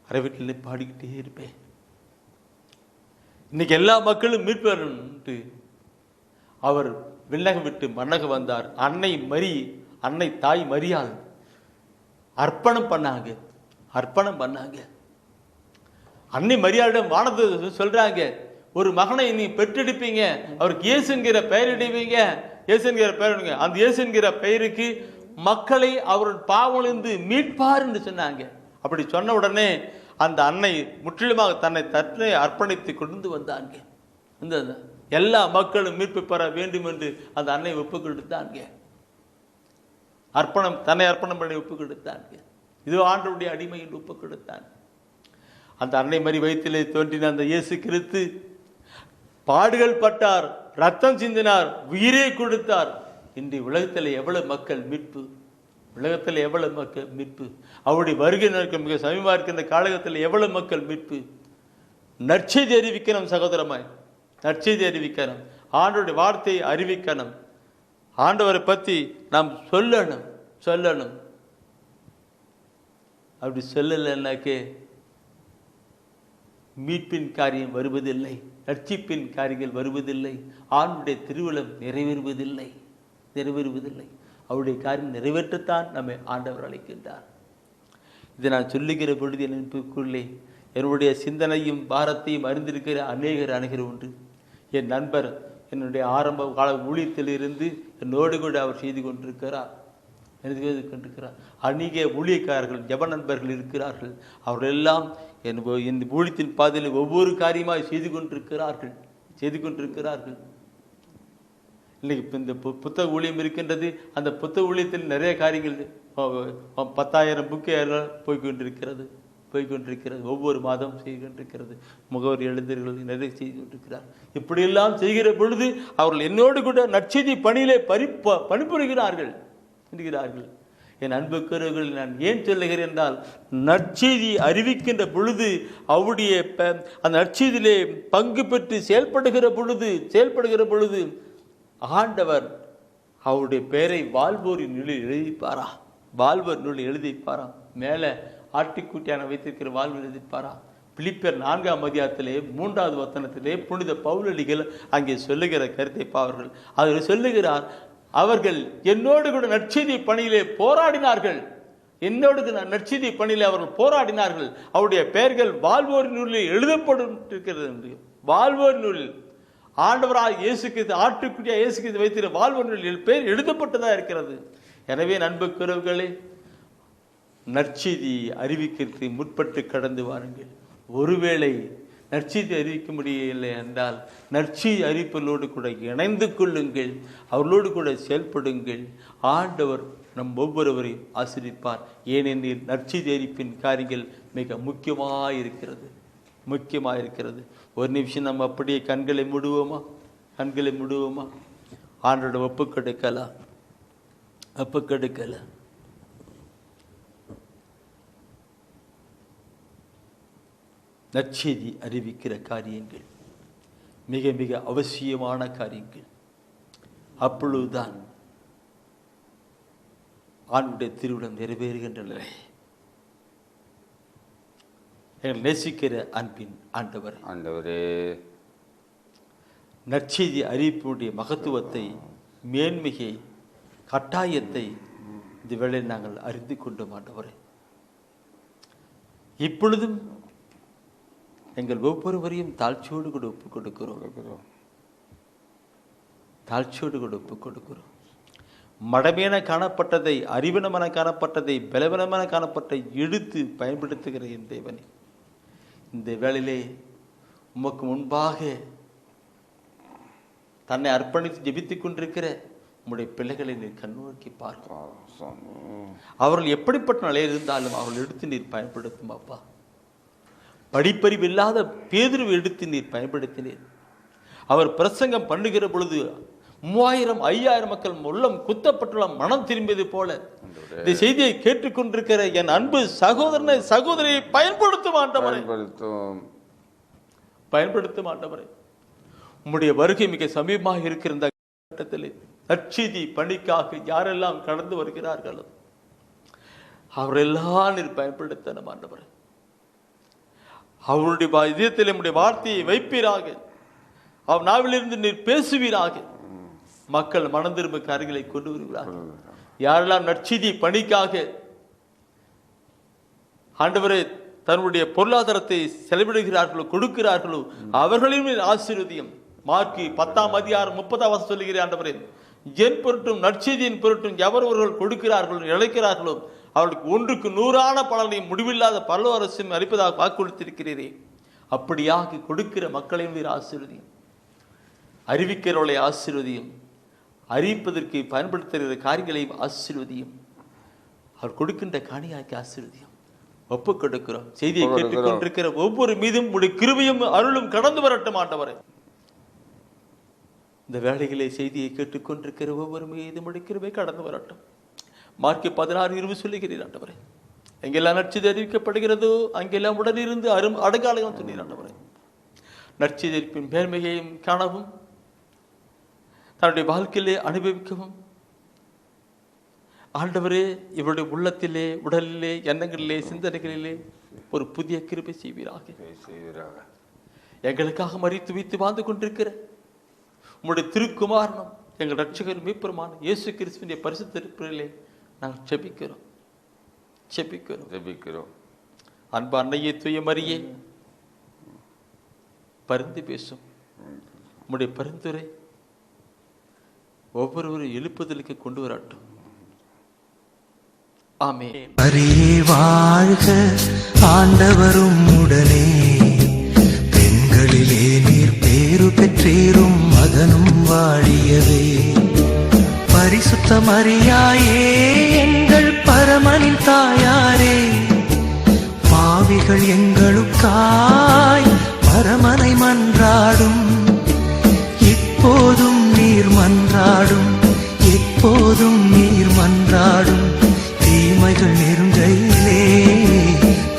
அரை வீட்டிலே பாடிக்கிட்டே இருப்பேன். இன்னைக்கு எல்லா மக்களும் மீட்பு அவர் விண்ணகம் விட்டு மண்ணகம் வந்தார். அன்னை தாய் மரியாள் அர்ப்பணம் பண்ணாங்க. அன்னை மரியாளிடம் வானத்தை சொல்றாங்க, ஒரு மகனை நீ பெற்றெடுப்பீங்க, அவருக்கு இயேசு என்கிற பெயரிடுவீங்க, இயேசு என்கிற பெயரிடுங்க. அந்த இயேசு என்கிற பெயருக்கு மக்களை அவர் பாவலிருந்து மீட்பார் என்று சொன்னாங்க. அப்படி சொன்ன உடனே அந்த அன்னை முற்றிலுமாக தன்னை அர்ப்பணித்து கொண்டு வந்தாங்க. இந்த எல்லா மக்களும் மீட்பு பெற வேண்டும் என்று அந்த அன்னை ஒப்பு கொடுத்தாங்க. தன்னை அர்ப்பணம் பண்ணி ஒப்பு கொடுத்தாங்க. இது ஆண்டவருடைய அடிமையில் ஒப்பு கொடுத்தாங்க. அந்த அன்னை மரி வயிற்றிலே தோன்றின அந்த இயேசு கிறிஸ்து பாடுகள் பட்டார், ரத்தம் சிந்தினார், உயிரே கொடுத்தார். இன்றைய உலகத்தில் எவ்வளவு மக்கள் மீட்பு, அவருடைய வருகை நடக்கும் மிக சமீபமாக இருக்கின்ற காலகட்டத்தில் எவ்வளவு மக்கள் மீட்பு. நற்செய்தி அறிவிக்கணும் சகோதரமாய், நற்செய்தி அறிவிக்கணும், ஆண்டவருடைய வார்த்தையை அறிவிக்கணும், ஆண்டவரை பற்றி நாம் சொல்லணும். அப்படி சொல்லலைன்னாக்கே மீட்பின் காரியம் வருவதில்லை, ரட்சிப்பின் காரியங்கள் வருவதில்லை, ஆண்டுடைய திருவிழம் நிறைவேறுவதில்லை. அவருடைய காரியம் நிறைவேற்றத்தான் நம்மை ஆண்டவர் அழைக்கின்றார். இதை நான் சொல்லுகிற பொழுது என்பதற்குள்ளே என்னுடைய சிந்தனையும் பாரத்தையும் அறிந்திருக்கிற அநேகர் உண்டு. என் நண்பர் என்னுடைய ஆரம்ப கால ஊழியத்தில் இருந்து என்னோடு கூட அவர் செய்து கொண்டிருக்கிறார். அநேக ஊழியக்காரர்கள் ஜப நண்பர்கள் இருக்கிறார்கள். அவர்களெல்லாம் என் ஊழியத்தின் பாதையில் ஒவ்வொரு காரியமாக செய்து கொண்டிருக்கிறார்கள். இன்னைக்கு இந்த புத்தக ஊழியம் இருக்கின்றது. அந்த புத்தக ஊழியத்தில் நிறைய காரியங்கள் 10,000 புக்கு போய்கொண்டிருக்கிறது. ஒவ்வொரு மாதம் செய்து கொண்டிருக்கிறது. முகவரி எழுந்தர்கள் நிறைய செய்து கொண்டிருக்கிறார். இப்படியெல்லாம் செய்கிற பொழுது அவர்கள் என்னோடு கூட நற்செய்தி பணியிலே பணிபுரிகிறார்கள். என் அன்புக்குரியவர்கள், நான் ஏன் சொல்லுகிறேன் என்றால், நற்செய்தி அறிவிக்கின்ற பொழுது அவருடைய அந்த நற்செய்தியிலே பங்கு பெற்று செயல்படுகிற பொழுது ஆண்டவர் அவருடைய பெயரை வாழ்வோரின் நூலில் எழுதிப்பாரா. மேலே ஆட்டுக்குட்டியான வைத்திருக்கிற வாழ்வு எழுதிப்பாரா. பிலிப்பியர் 4ஆம் அதிகாரத்திலே 3வது வசனத்திலே புனித பவுலடிகள் அங்கே சொல்லுகிற கருத்தை பாவர்கள் அவர் சொல்லுகிறார், அவர்கள் என்னோடு கூட நற்செய்தி பணியிலே போராடினார்கள். அவர்கள் போராடினார்கள். அவருடைய பெயர்கள் வாழ்வோரின் நூலில் எழுதப்பட்டிருக்கிறது. வாழ்வோரின் நூலில் ஆண்டவராக இயேசு கிறிஸ்து, ஆட்டுக்குட்டியா இயேசு கிறிஸ்து வைத்திருக்கிற வாழ்வோரின் நூலில் பெயர் எழுதப்பட்டதாக இருக்கிறது. எனவே அன்புக்குரியவர்களே, நற்செய்தி அறிவிக்கிறது முற்பட்டு கடந்து வாருங்கள். ஒருவேளை நற்செய்தி அறிவிக்க முடியவில்லை என்றால் நற்செய்தி அறிவிப்பவர்களோடு கூட இணைந்து கொள்ளுங்கள், அவர்களோடு கூட செயல்படுங்கள். ஆண்டவர் நம் ஒவ்வொருவரையும் ஆசீர்வதிப்பார். ஏனெனில் நற்செய்தி அறிவிப்பின் காரியங்கள் மிக முக்கியமாக இருக்கிறது. ஒரு நிமிஷம் நம்ம அப்படியே கண்களை மூடுவோமா? ஆண்டோட ஒப்புக்கொடுக்கலாம். நற்செய்தி அறிவிக்கிற காரியங்கள் மிக மிக அவசியமான காரியங்கள். அப்பொழுதுதான் ஆண்டுடைய திருவிழம் நிறைவேறுகின்றன. எங்கள் நேசிக்கிற அன்பின் ஆண்டவரே, நற்செய்தி அறிவிப்புடைய மகத்துவத்தை, மேன்மையை, கட்டாயத்தை இந்த வேளை நாங்கள் அறிந்து கொண்டோம். ஆண்டவரே, இப்பொழுதும் எங்கள் ஒவ்வொருவரையும் தாழ்ச்சியோடு கூட ஒப்புக் கொடுக்கிறோம். மடமையான காணப்பட்டதை, அறிவினமான காணப்பட்டதை, பலவீனமான காணப்பட்டதை எடுத்து பயன்படுத்துகிற என் தேவனே, இந்த வேளையிலே உமக்கு முன்பாக தன்னை அர்ப்பணித்து ஜெபித்துக் கொண்டிருக்கிற உம்முடைய பிள்ளைகளை நீர் கண்ணோக்கி பார்க்கும். அவர்கள் எப்படிப்பட்ட நிலையில் இருந்தாலும் அவர்கள் எடுத்து நீர் பயன்படுத்தும் அப்பா. படிப்பறிவு இல்லாத பேதுருவை எடுத்து நீர் பயன்படுத்தினீர். அவர் பிரசங்கம் பண்ணுகிற பொழுது 3000 5000 மக்கள் உள்ளம் குத்தப்பட்டுள்ள மனம் திரும்பியது போல இந்த செய்தியை கேட்டுக்கொண்டிருக்கிற என் அன்பு சகோதரனை சகோதரியை பயன்படுத்தும் ஆண்டவரே. உம்முடைய வருகை மிக சமீபமாக இருக்கிற இந்த கட்டத்தில் நற்செய்தி பணிக்காக யாரெல்லாம் கடந்து வருகிறார்களோ அவரெல்லாம் நீர் பயன்படுத்தணும் ஆண்டவரே. அவருடைய இதயத்தில் நம்முடைய வார்த்தையை வைப்பீராக. அவர் நாவிலிருந்து நீர் பேசுவீராக. மக்கள் மனம் திரும்ப காரியங்களை கொண்டு வருகிறார்கள். யாரெல்லாம் நற்செய்தி பணிக்காக ஆண்டவரே தன்னுடைய பொருளாதாரத்தை செலவிடுகிறார்களோ கொடுக்கிறார்களோ அவர்களையும் ஆசீர்வதியும். மார்க்கு 10:30 சொல்லுகிறேன் ஆண்டவரே, என் பொருட்டும் நற்செய்தியின் பொருட்டும் எவர் ஒருவர்கள் கொடுக்கிறார்களோ இழைக்கிறார்களோ அவர்களுக்கு 1க்கு 100 பலனையும் முடிவில்லாத பரலோக அரசையும் அளிப்பதாக வாக்குறுத்திருக்கிறீரே. அப்படியாக கொடுக்கிற மக்களையும் நீர் ஆசீர்வதியும். அறிவிக்கிறவர்களை ஆசீர்வதியும். அறிவிப்பதற்கு பயன்படுத்துகிற காரியங்களையும் ஆசீர்வதியும். அவர் கொடுக்கின்ற காணியாக்கி ஆசீர்வதியும். ஒப்பு கொடுக்கிறோம். செய்தியை கேட்டுக்கொண்டிருக்கிற ஒவ்வொரு மீதும் உடைய கிருபையும் அருளும் கடந்து வரட்டும் ஆண்டவரே. இந்த வேளையிலே செய்தியை கேட்டுக்கொண்டிருக்கிற ஒவ்வொரு மீதும் உடைய கிருபை கடந்து வரட்டும். மார்க்கு 16:20 சொல்லுகிறீர் ஆண்டவரே. எங்கெல்லாம் நற்செய்தி அறிவிக்கப்படுகிறதோ அங்கெல்லாம் உடனிருந்து அடங்காலையும் சொன்னீர் ஆண்டவரே. நற்செய்தி அறிவிப்பின் மேன்மையையும் காணவும் தன்னுடைய வாழ்க்கையிலே அனுபவிக்கவும் ஆண்டவரே இவருடைய உள்ளத்திலே உடலிலே எண்ணங்களிலே சிந்தனைகளிலே ஒரு புதிய கிருபை செய்வீராக. எங்களுக்காக மரித்து வைத்து வாழ்ந்து கொண்டிருக்கிற உம்முடைய திருக்குமாரனும் எங்கள் ரட்சகர் மீட்பருமான இயேசு கிறிஸ்துவினுடைய பரிசுத்த திருப்பலிலே நாங்கள் ஜெபிக்கிறோம். அன்பு அன்னையே தூய மரியே பரிந்து பேசும். உம்முடைய பரிந்துரை ஒவ்வொருவரும் எழுப்புதலுக்கு கொண்டு வரட்டும். ஆமென். மரியே வாழ்க, ஆண்டவரும் உடனே, பெண்களிலே நீர் பேறு பெற்றீரும் மகனும் வாழியவே. பரிசுத்த மரியாயே எங்கள் பரமனின் தாயாரே, பாவிகள் எங்களுக்காய் பரமனை மன்றாடும். இப்போதும் நீர் மன்றாடும், எப்போதும் நீர் மன்றாடும். தீமைகள் நெருங்கையிலே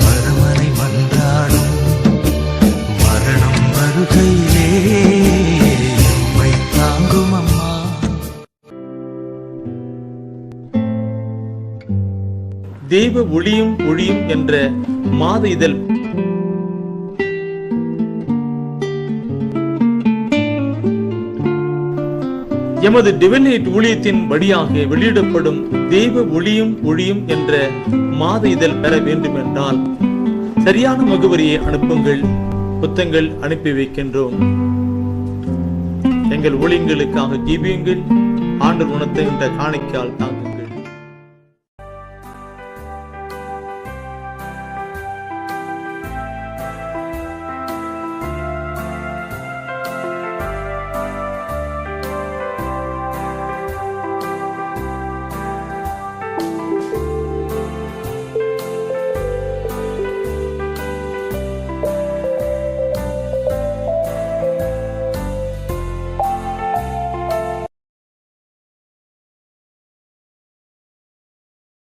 பரமனை மன்றாடும். மரணம் வருகையிலே எம்மை தாங்கும் அம்மா. தெய்வ ஒளியும் ஒளியும் என்ற மாத இதழ் எமது டிவைன் ஊழியத்தின் வழியாக வெளியிடப்படும் தெய்வ ஒளியும் ஒளியும் என்ற மாத இதழ் பெற வேண்டும் என்றால் சரியான முகவரியை அனுப்புங்கள். புத்தகங்கள் அனுப்பி வைக்கின்றோம். எங்கள் ஊழியங்களுக்காக ஜெபியுங்கள். ஆண்டவர் உணர்த்துகின்ற காணிக்கையால் தாங்க.